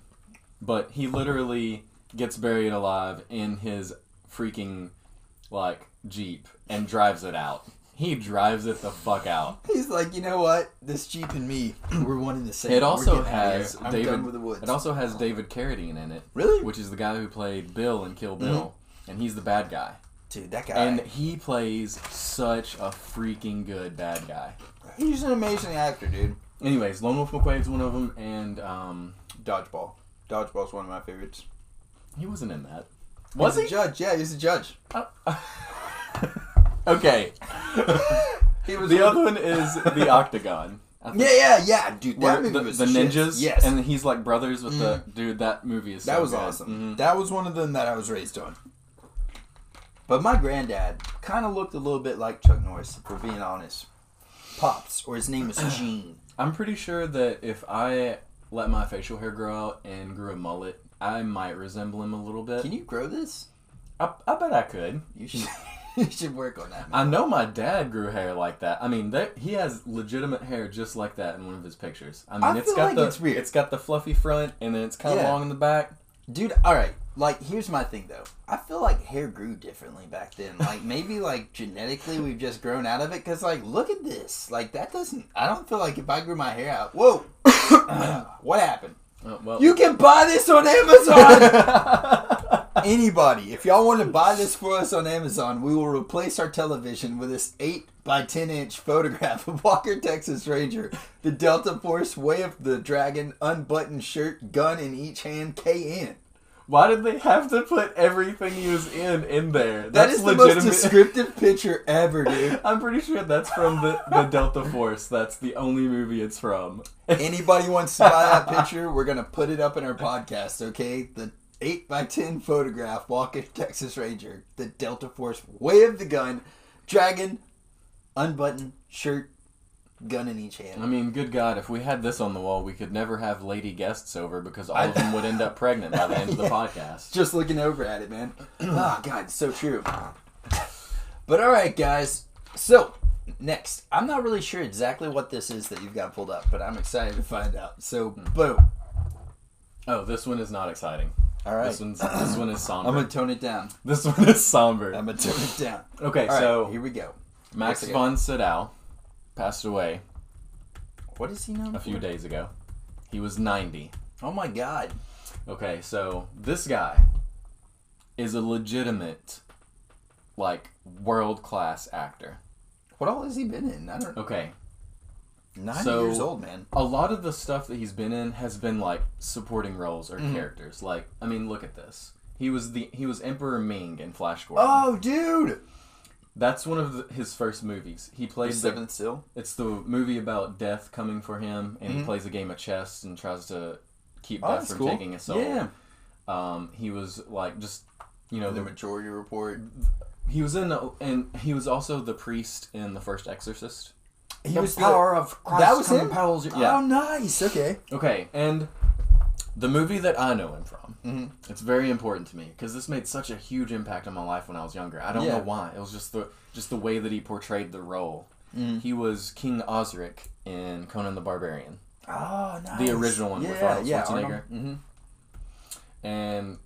but he literally gets buried alive in his freaking, like, Jeep and drives it out. He drives it the fuck out. He's like, you know what? This Jeep and me, we're one and the same. It also has I'm done with the woods. It also has David Carradine in it. Really? Which is the guy who played Bill in Kill Bill, and he's the bad guy. Dude, that guy. And he plays such a freaking good bad guy. He's an amazing actor, dude. Anyways, Lone Wolf McQuade's one of them, and Dodgeball. Dodgeball's one of my favorites. He wasn't in that. Was he? He's a judge. Yeah, he's a judge. Okay. He was the other one is The Octagon. Yeah, dude. That movie was the ninjas. Shit. Yes, and he's like brothers with the dude. That movie is so that was good. awesome. Mm-hmm. That was one of them that I was raised on. But my granddad kind of looked a little bit like Chuck Norris, if we're being honest. Pops, or his name was Gene. I'm pretty sure that if I let my facial hair grow out and grew a mullet, I might resemble him a little bit. Can you grow this? I bet I could. You should. You should work on that, man. I know my dad grew hair like that. I mean, he has legitimate hair just like that in one of his pictures. I mean, it's got the fluffy front and then it's kind of long in the back. Dude, all right. Like, here's my thing though. I feel like hair grew differently back then. Like, maybe like genetically we've just grown out of it. Cause like, look at this. Like, that doesn't. I don't feel like if I grew my hair out. Whoa. What happened? Well, you can buy this on Amazon. Anybody, if y'all want to buy this for us on Amazon, we will replace our television with this 8 by 10 inch photograph of Walker, Texas Ranger, the Delta Force, Way of the Dragon, unbuttoned shirt, gun in each hand, KN. Why did they have to put everything he was in there? That is the most descriptive picture ever, dude. I'm pretty sure that's from the Delta Force. That's the only movie it's from. Anybody wants to buy that picture, we're going to put it up in our podcast, okay? The 8 by 10 photograph, Walker, Texas Ranger, the Delta Force, Way of the Gun, Dragon, unbuttoned shirt, gun in each hand. I mean, good God, if we had this on the wall, we could never have lady guests over because all of them would end up pregnant by the end of the podcast. Just looking over at it, man. Oh, God, so true. But all right, guys. So, next. I'm not really sure exactly what this is that you've got pulled up, but I'm excited to find out. So, boom. Oh, this one is not exciting. All right. This one is somber. I'm going to tone it down. This one is somber. I'm going to tone it down. Okay, all so right, here we go. Max von Sydow passed away. What is he known a few days ago. He was 90. Oh my God. Okay, so this guy is a legitimate, like, world-class actor. What all has he been in? I don't know. Okay. 90 years old, man. A lot of the stuff that he's been in has been, like, supporting roles or characters. Like, I mean, look at this. He was Emperor Ming in Flash Gordon. Oh, dude! That's one of his first movies. He plays the Seventh Seal. It's the movie about death coming for him, and he plays a game of chess and tries to keep death from taking his soul. Yeah. He was like just the Majority Report. He was and he was also the priest in the first Exorcist. He was power of Christ. That was him. Yeah. Oh, nice. Okay. Okay, and the movie that I know him from, it's very important to me because this made such a huge impact on my life when I was younger. I don't know why. It was just the way that he portrayed the role. He was King Osric in Conan the Barbarian. Oh, nice. The original one with Arnold Schwarzenegger. And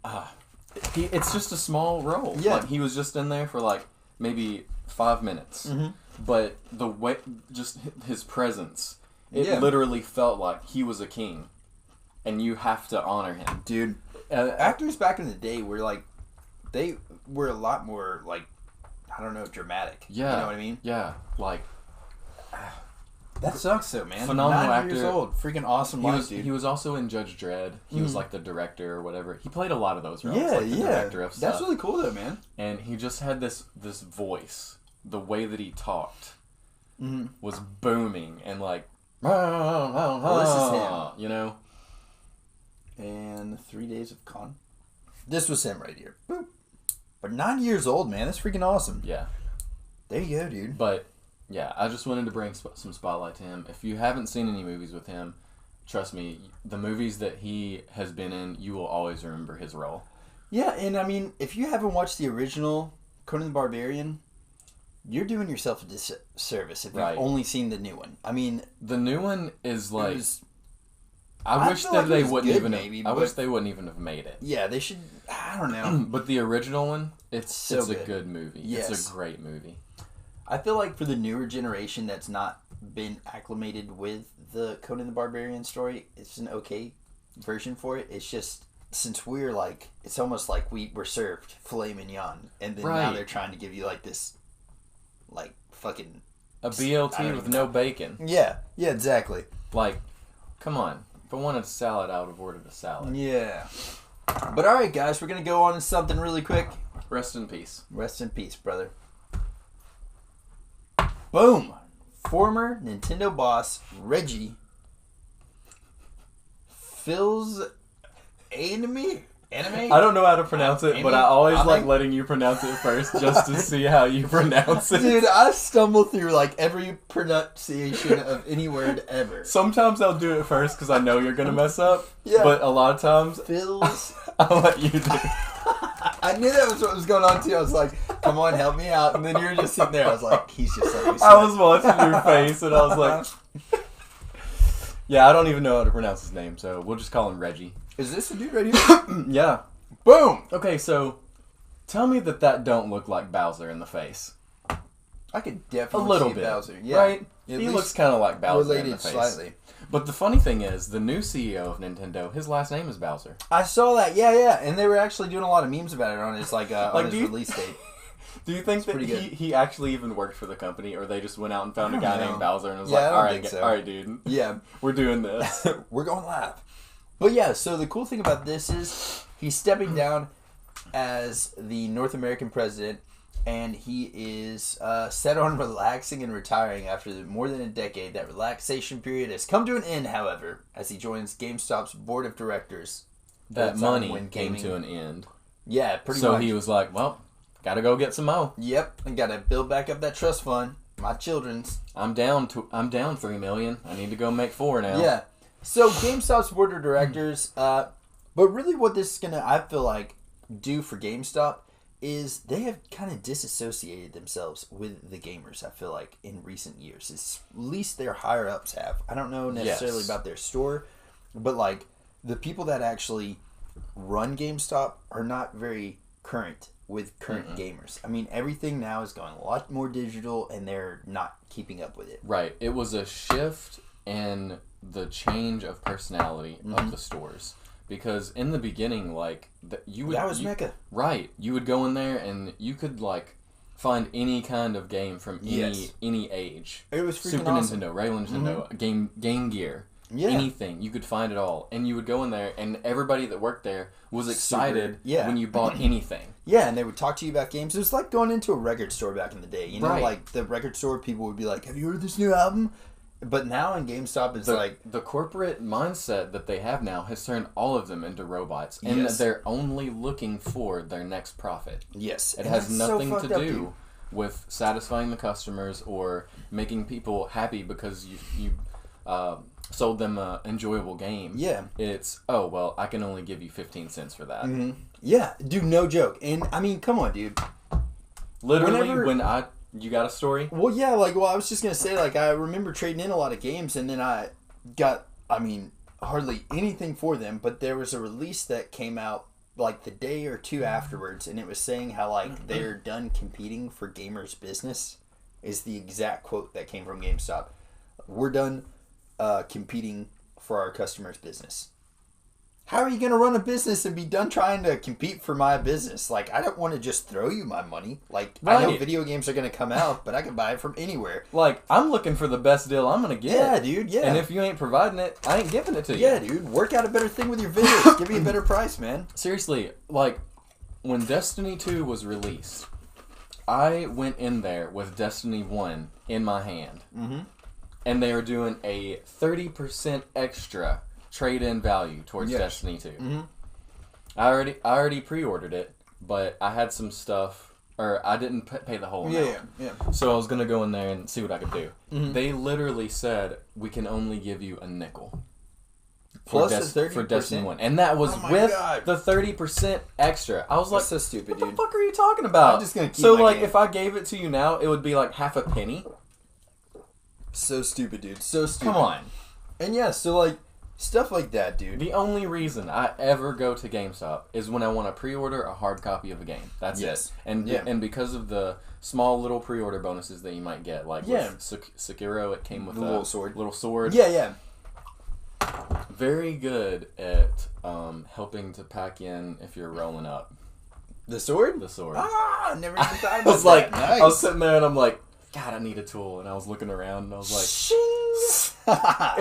it's just a small role. Yeah. Like, he was just in there for like maybe 5 minutes. But the way, just his presence, it literally felt like he was a king. And you have to honor him. Dude, actors back in the day were like, they were a lot more like, I don't know, dramatic. Yeah. You know what I mean? Yeah. Like, that sucks though, man. Phenomenal 90 actor. Years old. Freaking awesome life, dude. He was also in Judge Dredd. He was like the director or whatever. He played a lot of those roles. Yeah, like the director of stuff. That's really cool though, man. And he just had this voice. The way that he talked was booming and like, well, this is him. You know? And 3 Days of Con. This was him right here. Boop. But 90 years old, man. That's freaking awesome. Yeah. There you go, dude. But, yeah, I just wanted to bring some spotlight to him. If you haven't seen any movies with him, trust me, the movies that he has been in, you will always remember his role. Yeah, and I mean, if you haven't watched the original Conan the Barbarian, you're doing yourself a disservice if you've only seen the new one. I mean, the new one is like... I wish that they wouldn't even. I wish they wouldn't even have made it. Yeah, they should. I don't know. But the original one, it's a good movie. Yes. It's a great movie. I feel like for the newer generation that's not been acclimated with the Conan the Barbarian story, it's an okay version for it. It's just, since we're like, it's almost like we were served filet mignon, and then now they're trying to give you like this, like fucking a BLT with no bacon. Yeah, exactly. Like, come on. If I wanted a salad, I would have ordered a salad. Yeah. But alright, guys, we're gonna go on to something really quick. Rest in peace. Rest in peace, brother. Boom! Former Nintendo boss Reggie Phil's anime? I don't know how to pronounce it, but I always like letting you pronounce it first just to see how you pronounce it. Dude, I stumble through like every pronunciation of any word ever. Sometimes I'll do it first because I know you're going to mess up. Yeah. But a lot of times, Phil's... I'll let you do it. I knew that was what was going on too. I was like, come on, help me out. And then you were just sitting there. I was like, he's just like... I was watching your face and I was like... Yeah, I don't even know how to pronounce his name, so we'll just call him Reggie. Is this the dude right here? Yeah. Boom! Okay, so tell me that don't look like Bowser in the face. I could definitely see Bowser. Yeah. Right? He looks kind of like Bowser in the face. Slightly. But the funny thing is, the new CEO of Nintendo, his last name is Bowser. I saw that. Yeah. And they were actually doing a lot of memes about it on his on his release date. Do you think that he actually even worked for the company, or they just went out and found a guy named Bowser and was like, all right, dude. Yeah. We're doing this. We're going live. But yeah, so the cool thing about this is he's stepping down as the North American president, and he is set on relaxing and retiring after more than a decade. That relaxation period has come to an end, however, as he joins GameStop's board of directors. That money came to an end. Yeah, pretty much. So he was like, well, gotta go get some more. Yep, and gotta build back up that trust fund. My children's. I'm down $3 million. I need to go make $4 now. Yeah. So GameStop's board of directors, but really what this is gonna, I feel like, do for GameStop is they have kind of disassociated themselves with the gamers, I feel like, in recent years. At least their higher ups have. I don't know necessarily about their store, but like the people that actually run GameStop are not very current with current gamers. I mean, everything now is going a lot more digital, and they're not keeping up with it. Right. It was a shift in the change of personality of the stores. Because in the beginning, like, that was Mecca. Right. You would go in there and you could, like, find any kind of game from any age. It was freaking Super awesome. Nintendo, regular Nintendo, Game Gear. Yeah. Anything. You could find it all. And you would go in there, and everybody that worked there was excited when you bought anything. Yeah, and they would talk to you about games. It was like going into a record store back in the day. You know, like the record store, people would be like, have you heard this new album? But now in GameStop, it's like... The corporate mindset that they have now has turned all of them into robots. And they're only looking for their next profit. Yes. It has nothing to do with satisfying the customers or making people happy because you sold them an enjoyable game. Yeah. It's, oh, well, I can only give you 15 cents for that. Mm-hmm. Yeah. Dude, no joke. And, I mean, come on, dude. Literally, you got a story? Well, yeah, I was just going to say, I remember trading in a lot of games, and then I got, hardly anything for them, but there was a release that came out, the day or two afterwards, and it was saying how, they're done competing for gamers' business, is the exact quote that came from GameStop. We're done competing for our customers' business. How are you going to run a business and be done trying to compete for my business? I don't want to just throw you my money. I know video games are going to come out, but I can buy it from anywhere. I'm looking for the best deal I'm going to get. Yeah, dude, yeah. And if you ain't providing it, I ain't giving it to you. Yeah, dude. Work out a better thing with your videos. Give me a better price, man. Seriously, when Destiny 2 was released, I went in there with Destiny 1 in my hand. Mm-hmm. And they were doing a 30% extra trade-in value towards Destiny 2. Mm-hmm. I already pre-ordered it, but I had some stuff, or I didn't pay the whole amount. Yeah. So I was going to go in there and see what I could do. Mm-hmm. They literally said, we can only give you a nickel. Plus the 30%? For Destiny 1. And that was with the 30% extra. I was like, so stupid, what dude. the fuck are you talking about? I'm just going to keep So, my like, game. if I gave it to you now, it would be like half a penny. So stupid, dude. So stupid. Come on. And yeah, so, like, stuff like that, dude. The only reason I ever go to GameStop is when I want to pre-order a hard copy of a game. That's it. And because of the small little pre-order bonuses that you might get, like with Sekiro, it came with the little sword. Yeah. Very good at helping to pack in if you're rolling up. The sword? The sword. Ah, never even thought about I was like, nice. I was sitting there and I'm like, God, I need a tool. And I was looking around and I was like,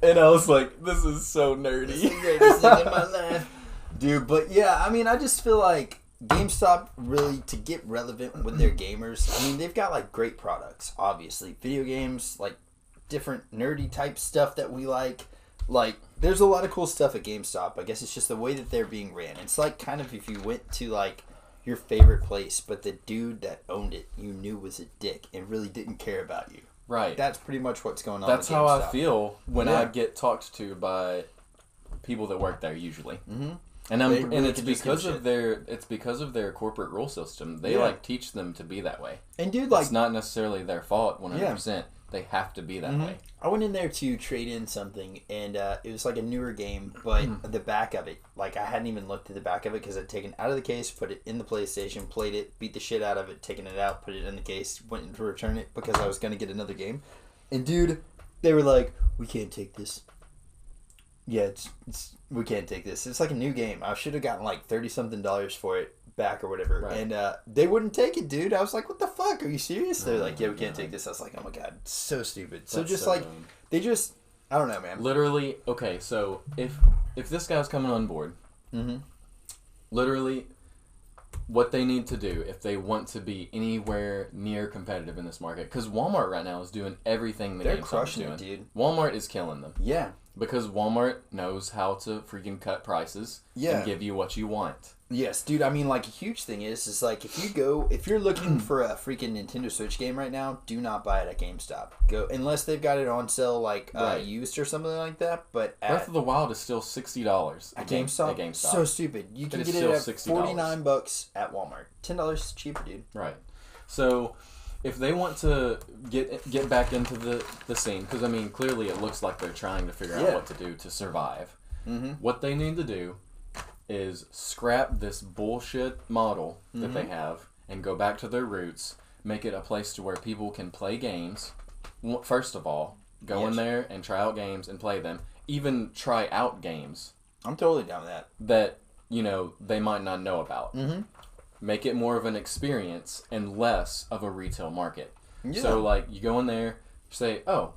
and I was like, this is so nerdy. This is the greatest thing in my life. Dude, but yeah, I mean, I just feel like GameStop really, to get relevant with their gamers, I mean, they've got like great products, obviously. Video games, like different nerdy type stuff that we like. Like, there's a lot of cool stuff at GameStop. I guess it's just the way that they're being ran. It's like kind of if you went to like your favorite place, but the dude that owned it you knew was a dick and really didn't care about you. Right. That's pretty much what's going on. That's at how GameStop. I feel when I get talked to by people that work there usually. Mm-hmm. And Really it's because of their corporate rule system. They like teach them to be that way. And dude, like, it's not necessarily their fault 100%. They have to be that way. I went in there to trade in something, and it was like a newer game, but the back of it, like, I hadn't even looked at the back of it because I'd taken it out of the case, put it in the PlayStation, played it, beat the shit out of it, taken it out, put it in the case, went to return it because I was going to get another game. And dude, they were like, we can't take this. Yeah, we can't take this. It's like a new game. I should have gotten like $30-something for it back or whatever. Right. And they wouldn't take it, dude. I was like, what the fuck? Are you serious? They're like, yeah, we can't take this. I was like, oh my god, so stupid. So just like, dumb. They just, I don't know, man. Literally, okay, so if this guy's coming on board, literally, what they need to do if they want to be anywhere near competitive in this market, because Walmart right now is doing everything the GameStop is doing. It, dude. Walmart is killing them. Yeah. Because Walmart knows how to freaking cut prices and give you what you want. Yes, dude. I mean, like, a huge thing is like, if you're looking for a freaking Nintendo Switch game right now, do not buy it at GameStop. Go unless they've got it on sale, like used or something like that. But Breath of the Wild is still $60 at GameStop. At GameStop, so stupid. You can get it at $49 at Walmart. $10 cheaper, dude. Right. So, if they want to get back into the scene, because I mean, clearly it looks like they're trying to figure out what to do to survive. What they need to do is scrap this bullshit model that they have and go back to their roots, make it a place to where people can play games. First of all, go in there and try out games and play them. Even try out games. I'm totally down with that. That, you know, they might not know about. Make it more of an experience and less of a retail market. Yeah. So, like, you go in there, say, oh,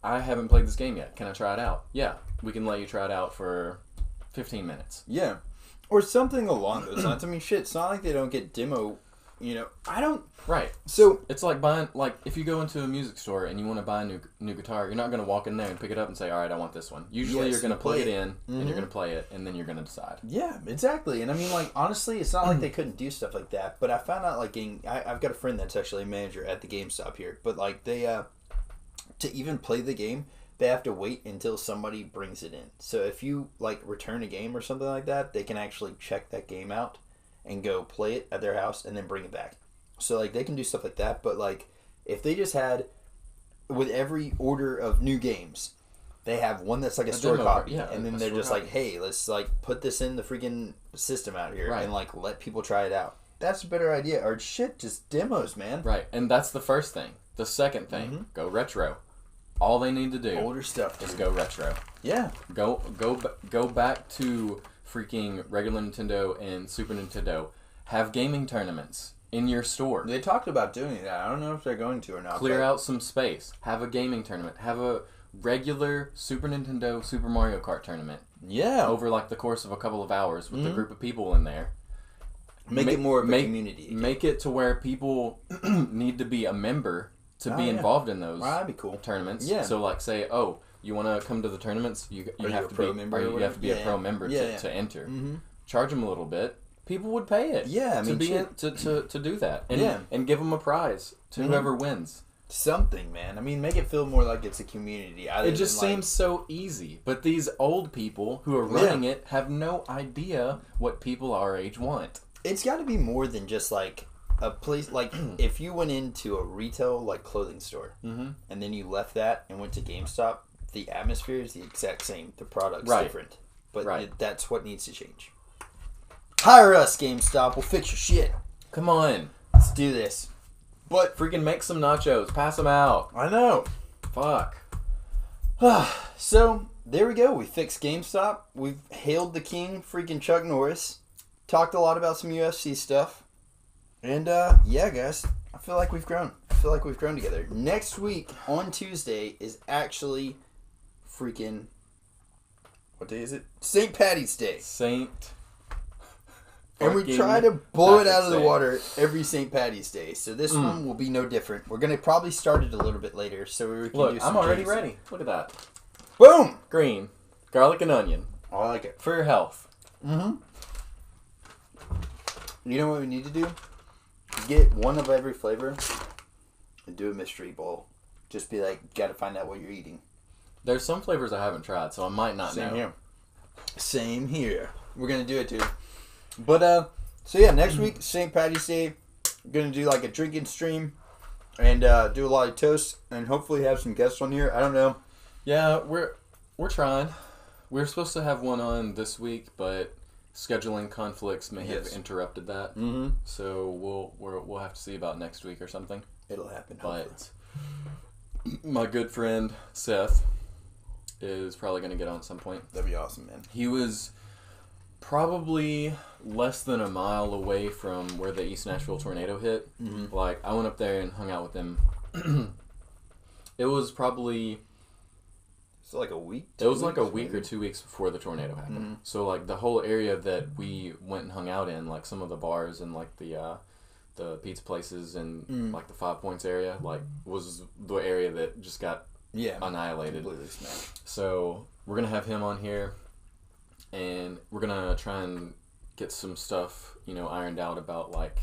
I haven't played this game yet. Can I try it out? Yeah, we can let you try it out for 15 minutes. Yeah. Or something along those lines. I mean, shit, it's not like they don't get demo, you know. I don't... Right. So it's like buying, like, if you go into a music store and you want to buy a new guitar, you're not going to walk in there and pick it up and say, all right, I want this one. Usually you're going to plug it in and you're going to play it and then you're going to decide. Yeah, exactly. And I mean, like, honestly, it's not like they couldn't do stuff like that. But I found out, like, I've got a friend that's actually a manager at the GameStop here. But, like, they, to even play the game, they have to wait until somebody brings it in. So if you, like, return a game or something like that, they can actually check that game out and go play it at their house and then bring it back. So, like, they can do stuff like that. But, like, if they just had, with every order of new games, they have one that's like a store copy. Yeah, and then they're just like, hey, let's, like, put this in the freaking system out here and, like, let people try it out. That's a better idea. Or shit, just demos, man. Right. And that's the first thing. The second thing, go retro. All they need to do older stuff is go retro. Yeah. Go back to freaking regular Nintendo and Super Nintendo. Have gaming tournaments in your store. They talked about doing that. I don't know if they're going to or not. Clear out some space. Have a gaming tournament. Have a regular Super Nintendo Super Mario Kart tournament. Yeah. Over like the course of a couple of hours with a group of people in there. Make it more of a community. Make it to where people need to be a member to be involved in those that'd be cool. Tournaments. Yeah. So like say, oh, you want to come to the tournaments, you have to be a pro member to enter. Charge them a little bit. people would pay it. Yeah, I mean, to do that, and give them a prize to whoever wins. Something, man. I mean, make it feel more like it's a community. It just seems so easy. But these old people who are running it have no idea what people our age want. It's got to be more than just like a place. Like if you went into a retail like clothing store and then you left that and went to GameStop, the atmosphere is the exact same. The product's different. But that's what needs to change. Hire us, GameStop. We'll fix your shit. Come on. Let's do this. But freaking make some nachos. Pass them out. I know. Fuck. So, there we go. We fixed GameStop. We've hailed the king, freaking Chuck Norris. Talked a lot about some UFC stuff. And, yeah, guys. I feel like we've grown. I feel like we've grown together. Next week, on Tuesday, is actually freaking... What day is it? St. Patty's Day. And we try to blow it out of the water every St. Patty's Day. So this one will be no different. We're going to probably start it a little bit later so we can do some I'm already ready. Look at that. Boom! Green. Garlic and onion. I like it. For your health. Mm-hmm. You know what we need to do? Get one of every flavor and do a mystery bowl. Just be like, got to find out what you're eating. There's some flavors I haven't tried, so I might not know. Same here. We're going to do it, dude. But, so yeah, next week, St. Patty's Day, we're going to do like a drinking stream and do a lot of toasts and hopefully have some guests on here. I don't know. Yeah, we're trying. We're supposed to have one on this week, but scheduling conflicts may have interrupted that. Mm-hmm. So we'll have to see about next week or something. It'll happen, but my good friend, Seth, is probably going to get on at some point. That'd be awesome, man. He was... probably less than a mile away from where the East Nashville tornado hit. Mm-hmm. Like, I went up there and hung out with him. It was probably... It's like a week? It was like a week or 2 weeks before the tornado happened. Mm-hmm. So, like, the whole area that we went and hung out in, like, some of the bars and, like, the pizza places and, like, the 5 Points area, like, was the area that just got annihilated. Completely smashed. So, we're going to have him on here. And we're going to try and get some stuff, ironed out about, like,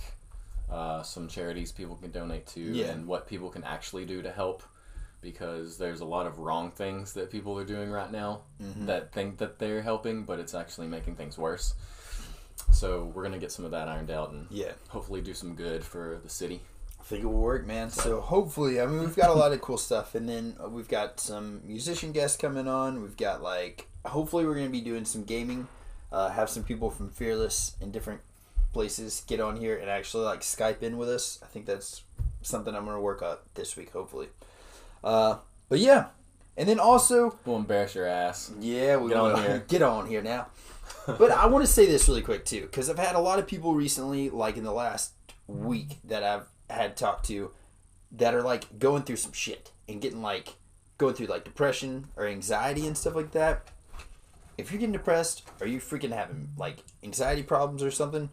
some charities people can donate to and what people can actually do to help. Because there's a lot of wrong things that people are doing right now that think that they're helping, but it's actually making things worse. So we're going to get some of that ironed out and hopefully do some good for the city. I think it will work, man. So hopefully, I mean, we've got a lot of cool stuff. And then we've got some musician guests coming on. We've got, like... Hopefully we're going to be doing some gaming, have some people from Fearless in different places get on here and actually like Skype in with us. I think that's something I'm going to work on this week, hopefully. But yeah, and then also... We'll embarrass your ass. Yeah, we will. Get on here now. But I want to say this really quick too, because I've had a lot of people recently, like in the last week that I've had talked to, that are like going through some shit and going through like depression or anxiety and stuff like that. If you're getting depressed or you freaking having, like, anxiety problems or something,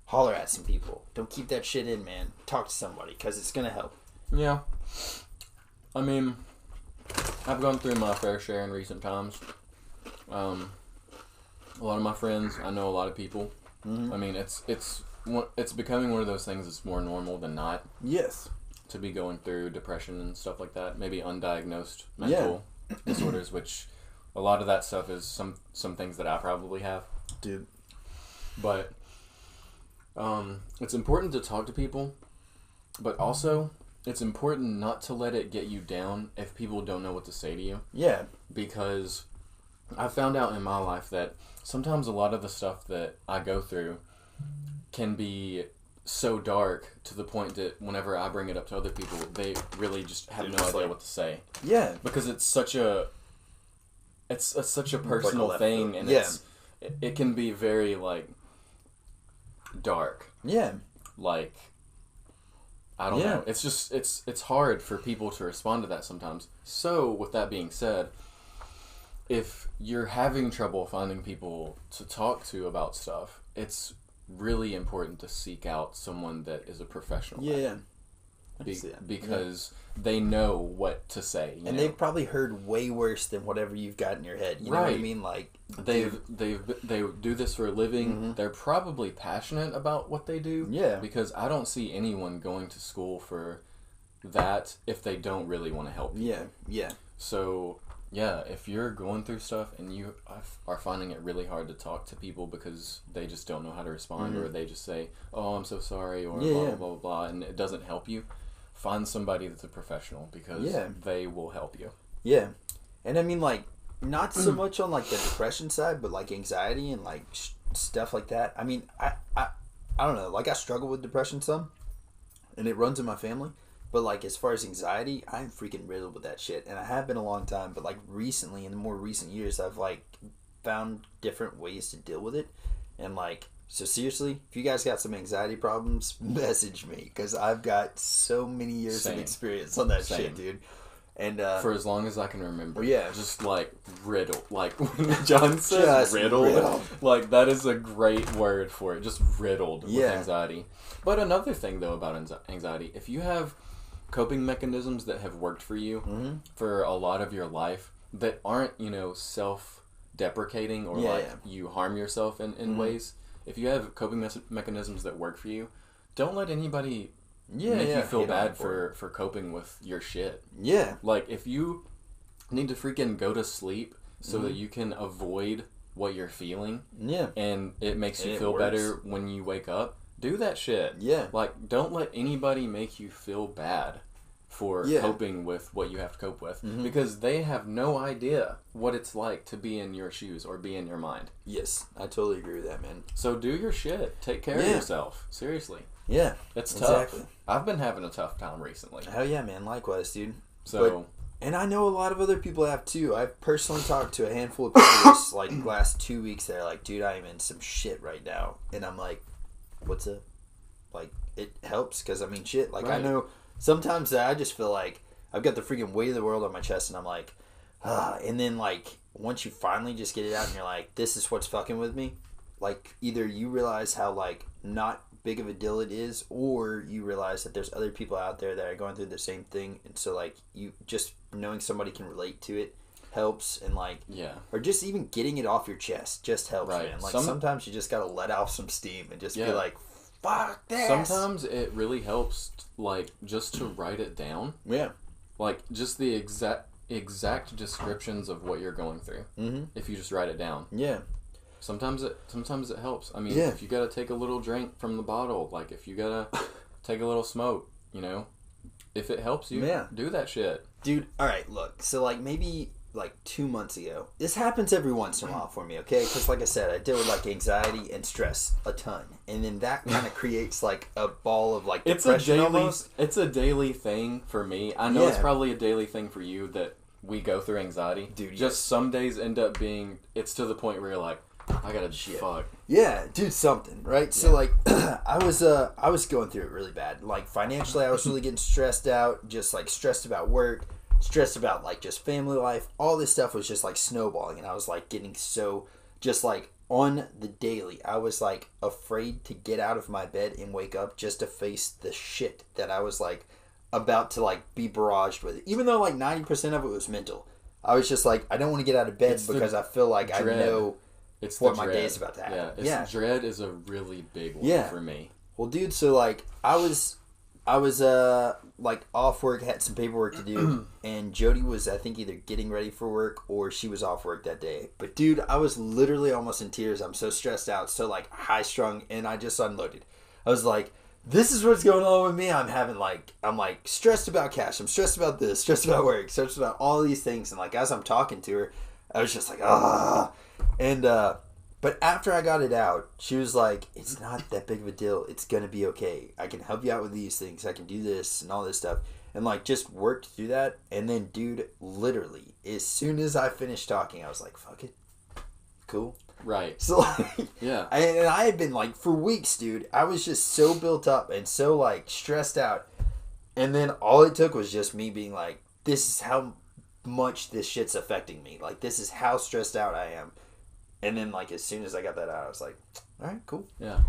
holler at some people. Don't keep that shit in, man. Talk to somebody, because it's going to help. Yeah. I mean, I've gone through my fair share in recent times. A lot of my friends, I know a lot of people. Mm-hmm. I mean, it's becoming one of those things that's more normal than not. Yes. To be going through depression and stuff like that. Maybe undiagnosed mental disorders, which... A lot of that stuff is some things that I probably have. Dude. But it's important to talk to people, but also it's important not to let it get you down if people don't know what to say to you. Yeah. Because I found out in my life that sometimes a lot of the stuff that I go through can be so dark to the point that whenever I bring it up to other people, they really just have no idea what to say. Yeah. Because it's such a personal thing, and it can be very, like, dark. Yeah. Like, I don't know. It's just, it's hard for people to respond to that sometimes. So, with that being said, if you're having trouble finding people to talk to about stuff, it's really important to seek out someone that is a professional. Yeah. because they know what to say. And they've probably heard way worse than whatever you've got in your head. You know what I mean? Like they do this for a living. Mm-hmm. They're probably passionate about what they do. Yeah. Because I don't see anyone going to school for that if they don't really want to help you. Yeah. Yeah. So yeah, if you're going through stuff and you are finding it really hard to talk to people because they just don't know how to respond, or they just say, "Oh, I'm so sorry," or blah, blah, blah, blah, and it doesn't help you, find somebody that's a professional because they will help you. Yeah. And I mean, like, not so much on, like, the depression side, but, like, anxiety and, like, stuff like that. I mean, I don't know. Like, I struggle with depression some, and it runs in my family. But, like, as far as anxiety, I'm freaking riddled with that shit. And I have been a long time. But, like, recently, in the more recent years, I've, like, found different ways to deal with it. And, like, so seriously, if you guys got some anxiety problems, message me. Because I've got so many years of experience on that shit, dude. And for as long as I can remember. Yeah. Just, like, riddled. Like, when John says riddled, like, that is a great word for it. Just riddled with anxiety. But another thing, though, about anxiety, if you have coping mechanisms that have worked for you for a lot of your life that aren't, self-deprecating or you harm yourself in ways. If you have coping mechanisms that work for you, don't let anybody make you feel bad for coping with your shit. Yeah. Like, if you need to freaking go to sleep so that you can avoid what you're feeling and it makes you feel better when you wake up, do that shit. Yeah. Like, don't let anybody make you feel bad for coping with what you have to cope with. Because they have no idea what it's like to be in your shoes or be in your mind. Yes, I totally agree with that, man. So do your shit. Take care of yourself. Seriously. Yeah. It's tough. I've been having a tough time recently. Hell yeah, man. Likewise, dude. And I know a lot of other people have too. I've personally talked to a handful of people this last 2 weeks that are like, dude, I am in some shit right now. And I'm like, what's up? Like, it helps because, I mean, shit. Like, I know sometimes I just feel like I've got the freaking weight of the world on my chest and I'm like, and then, like, once you finally just get it out and you're like, this is what's fucking with me. Like, either you realize how, like, not big of a deal it is, or you realize that there's other people out there that are going through the same thing. And so, like, you just knowing somebody can relate to it helps, and like or just even getting it off your chest just helps, man. Like sometimes you just gotta let off some steam and just be like, fuck this. Sometimes it really helps, like, just to write it down. Yeah. Like, just the exact descriptions of what you're going through. If you just write it down. Yeah. Sometimes it helps. I mean, if you gotta take a little drink from the bottle, like if you gotta take a little smoke, if it helps you, do that shit. Dude, alright, look. So, like, maybe, like, 2 months ago. This happens every once in a while for me, okay? Because, like I said, I deal with, like, anxiety and stress a ton. And then that kind of creates, like, a ball of, like, depression almost. It's a daily thing for me. I know it's probably a daily thing for you that we go through anxiety. Dude, just some days end up being, it's to the point where you're like, I gotta fuck. Yeah, do something, right? Yeah. So, like, I was going through it really bad. Like, financially, I was really getting stressed out. Just, like, stressed about work. Stressed about, like, just family life. All this stuff was just, like, snowballing. And I was, like, getting so, just, like, on the daily. I was, like, afraid to get out of my bed and wake up just to face the shit that I was, like, about to, like, be barraged with. Even though, like, 90% of it was mental. I was just, like, I don't want to get out of bed because I feel like I know what my day is about to happen. Dread is a really big one for me. Well, dude, so, like, I was like, off work, had some paperwork to do, and Jody was, I think, either getting ready for work or she was off work that day. But, dude, I was literally almost in tears. I'm so stressed out, so, like, high-strung, and I just unloaded. I was like, this is what's going on with me. I'm stressed about cash. I'm stressed about this, stressed about work, stressed about all these things. And, like, as I'm talking to her, I was just like, ah. And, but after I got it out, she was like, it's not that big of a deal. It's going to be okay. I can help you out with these things. I can do this and all this stuff. And, like, just worked through that. And then, dude, literally, as soon as I finished talking, I was like, fuck it. Cool. Right. So, like, I had been, like, for weeks, dude, I was just so built up and so, like, stressed out. And then all it took was just me being like, this is how much this shit's affecting me. Like, this is how stressed out I am. And then, like, as soon as I got that out, I was like, all right, cool. Yeah.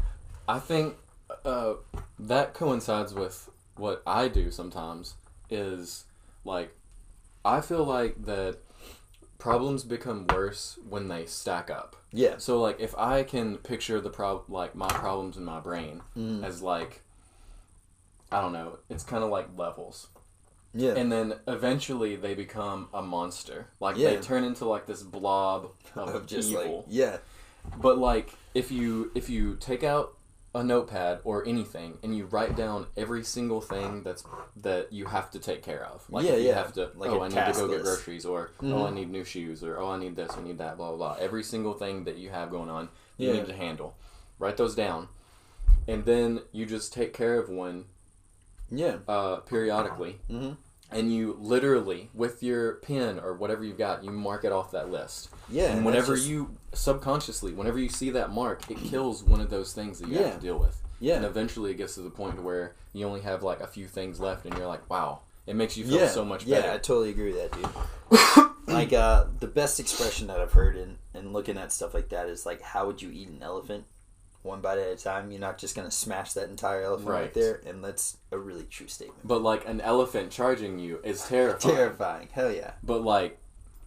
I think that coincides with what I do sometimes is, like, I feel like that problems become worse when they stack up. Yeah. So, like, if I can picture my problems in my brain as, like, I don't know, it's kind of like levels. Yeah. And then eventually they become a monster. Like, they turn into, like, this blob of just evil. like, yeah. But, like, if you take out a notepad or anything and you write down every single thing that you have to take care of. Like, if you have to, like, I need to go get groceries, or, I need new shoes, or, I need this, I need that, blah, blah, blah. Every single thing that you have going on, you need to handle. Write those down. And then you just take care of one periodically. Mm-hmm. And you literally, with your pen or whatever you've got, you mark it off that list. Yeah. And whenever you, subconsciously, whenever you see that mark, it kills one of those things that you have to deal with. Yeah. And eventually it gets to the point where you only have, like, a few things left, and you're like, wow. It makes you feel so much better. Yeah, I totally agree with that, dude. Like, the best expression that I've heard in looking at stuff like that is, like, how would you eat an elephant? One bite at a time. You're not just going to smash that entire elephant right there. And that's a really true statement. But, like, an elephant charging you is terrifying. Terrifying. Hell yeah. But, like,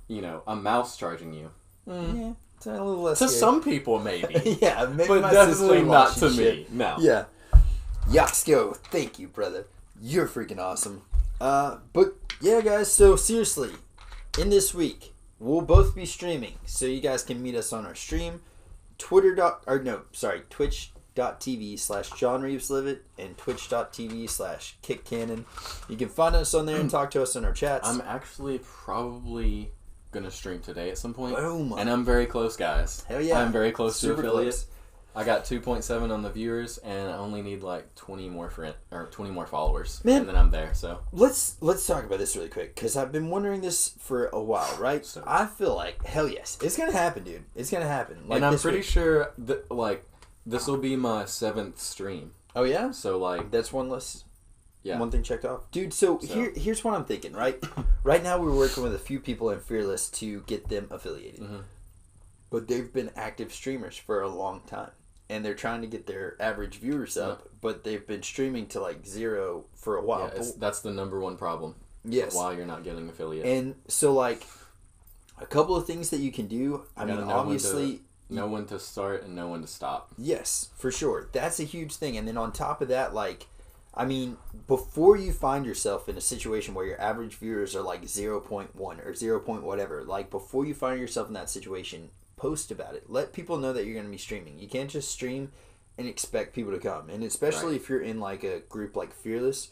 you know, a mouse charging you. Yeah. It's a little less to scary. some people, maybe. Yeah. Maybe but definitely not to me. No. Yeah. Yaxco, thank you, brother. You're freaking awesome. But, yeah, guys. So, seriously, in this week, we'll both be streaming. So, you guys can meet us on our stream. twitch.tv/JohnReevesLivet and twitch.tv/KickCannon. You can find us on there and talk to us in our chats. I'm actually probably going to stream today at some point. Boom. And I'm very close, guys. Hell yeah. I'm very close to affiliate. Close. I got 2.7 on the viewers, and I only need like 20 more followers, Man, and then I'm there. So let's talk about this really quick, because I've been wondering this for a while, right? So I feel like hell yes, it's gonna happen, dude. It's gonna happen. Like, and I'm pretty sure that, like, this will be my 7th stream. Oh yeah. So, like, that's one less. Yeah. One thing checked off, dude. So here's what I'm thinking. Right now we're working with a few people in Fearless to get them affiliated, but they've been active streamers for a long time. And they're trying to get their average viewers up, but they've been streaming to, like, 0 for a while. Yeah, that's the number one problem. Yes. Why you're not getting affiliate. And so, like, a couple of things that you can do. I mean, obviously, know when to start and know when to stop. Yes, for sure. That's a huge thing. And then on top of that, like, I mean, before you find yourself in a situation where your average viewers are like 0.1 or 0. Whatever, like, before you find yourself in that situation, post about it. Let people know that you're going to be streaming. You can't just stream and expect people to come. And especially if you're in, like, a group like Fearless,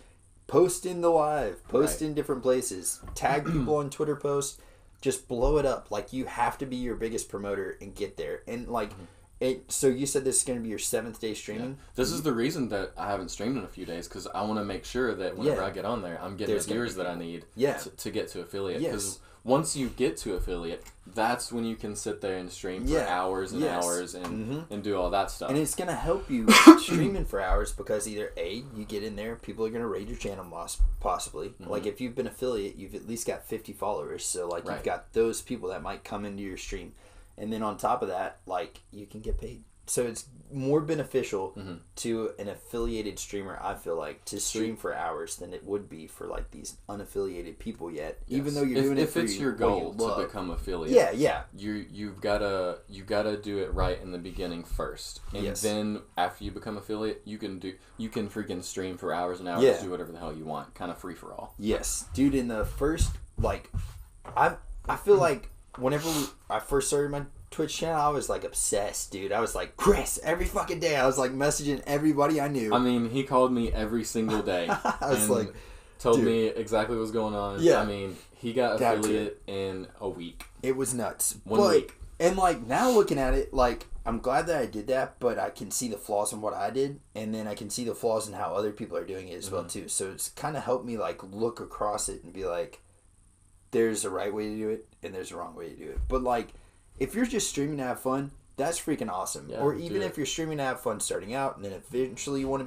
post in the live, post in different places, tag people on Twitter posts, just blow it up. Like, you have to be your biggest promoter and get there. And, like, so you said this is going to be your 7th day streaming? Yeah. This is the reason that I haven't streamed in a few days, because I want to make sure that whenever I get on there, I'm getting the viewers that I need to get to affiliate. Because once you get to affiliate, that's when you can sit there and stream for hours and hours and do all that stuff. And it's going to help you streaming for hours, because either A, you get in there, people are going to raid your channel possibly. Like, if you've been affiliate, you've at least got 50 followers. So, like, you've got those people that might come into your stream. And then on top of that, like, you can get paid. So it's more beneficial to an affiliated streamer, I feel like, to stream for hours than it would be for, like, these unaffiliated people yet. Yes. Even though you're doing it for if it's your goal to become affiliate. Yeah. You've gotta do it right in the beginning first. And then after you become affiliate, you can freaking stream for hours and hours, do whatever the hell you want. Kind of free for all. Yes. Dude, in the first, like, I feel like whenever I first started my Twitch channel, I was, like, obsessed, dude. I was like, Chris, every fucking day. I was, like, messaging everybody I knew. I mean, he called me every single day. I was like, told me exactly what was going on. Yeah. I mean, he got affiliate in a week. It was nuts. One week. And, like, now looking at it, like, I'm glad that I did that, but I can see the flaws in what I did, and then I can see the flaws in how other people are doing it as well, too. So it's kind of helped me, like, look across it and be like, there's a right way to do it, and there's a wrong way to do it. But, like, if you're just streaming to have fun, that's freaking awesome. Yeah, or even if you're streaming to have fun starting out, and then eventually you want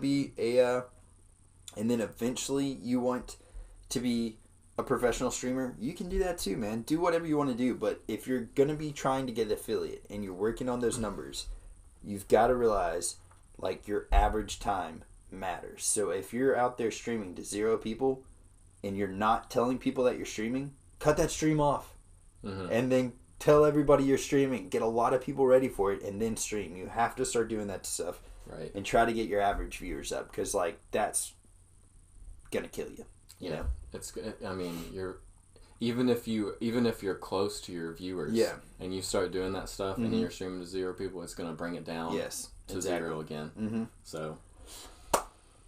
to be a professional streamer, you can do that too, man. Do whatever you want to do. But if you're going to be trying to get affiliate and you're working on those numbers, you've got to realize, like, your average time matters. So if you're out there streaming to 0 people and you're not telling people that you're streaming, cut that stream off. And then tell everybody you're streaming. Get a lot of people ready for it and then stream. You have to start doing that stuff. Right. And try to get your average viewers up because, like, that's going to kill you. You know? It's, I mean, even if you're close to your viewers, and you start doing that stuff, and you're streaming to 0 people, it's gonna bring it down, to 0 again. So,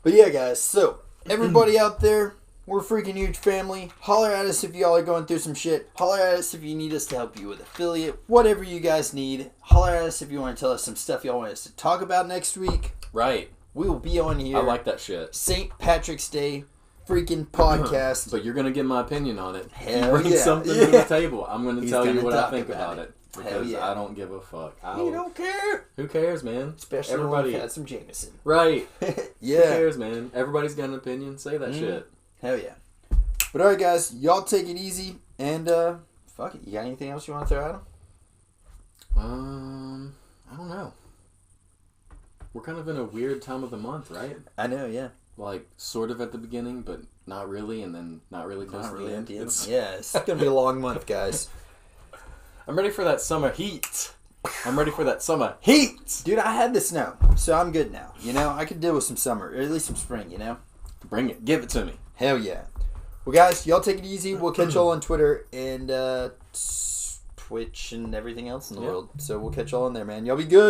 but yeah, guys. So everybody out there, we're a freaking huge family. Holler at us if y'all are going through some shit. Holler at us if you need us to help you with affiliate. Whatever you guys need. Holler at us if you want to tell us some stuff y'all want us to talk about next week. Right. We will be on here. I like that shit. St. Patrick's Day freaking podcast. But you're going to get my opinion on it. Hell Bring something to the table. I'm going to tell you what I think about it. Because I don't give a fuck. You don't care. Who cares, man? Especially everybody had some Jameson. Right. Yeah. Who cares, man? Everybody's got an opinion. Say that shit. Hell yeah. But alright, guys. Y'all take it easy. And, fuck it. You got anything else you want to throw at them? I don't know. We're kind of in a weird time of the month, right? I know, yeah. Like, sort of at the beginning, but not really, and then not really close to the end. Yeah, it's going to be a long month, guys. I'm ready for that summer heat. I'm ready for that summer heat. Dude, I had the snow, so I'm good now. You know, I could deal with some summer, or at least some spring, you know? Bring it. Give it to me. Hell yeah. Well, guys, y'all take it easy. We'll catch y'all on Twitter and Twitch and everything else in the world. So we'll catch y'all on there, man. Y'all be good.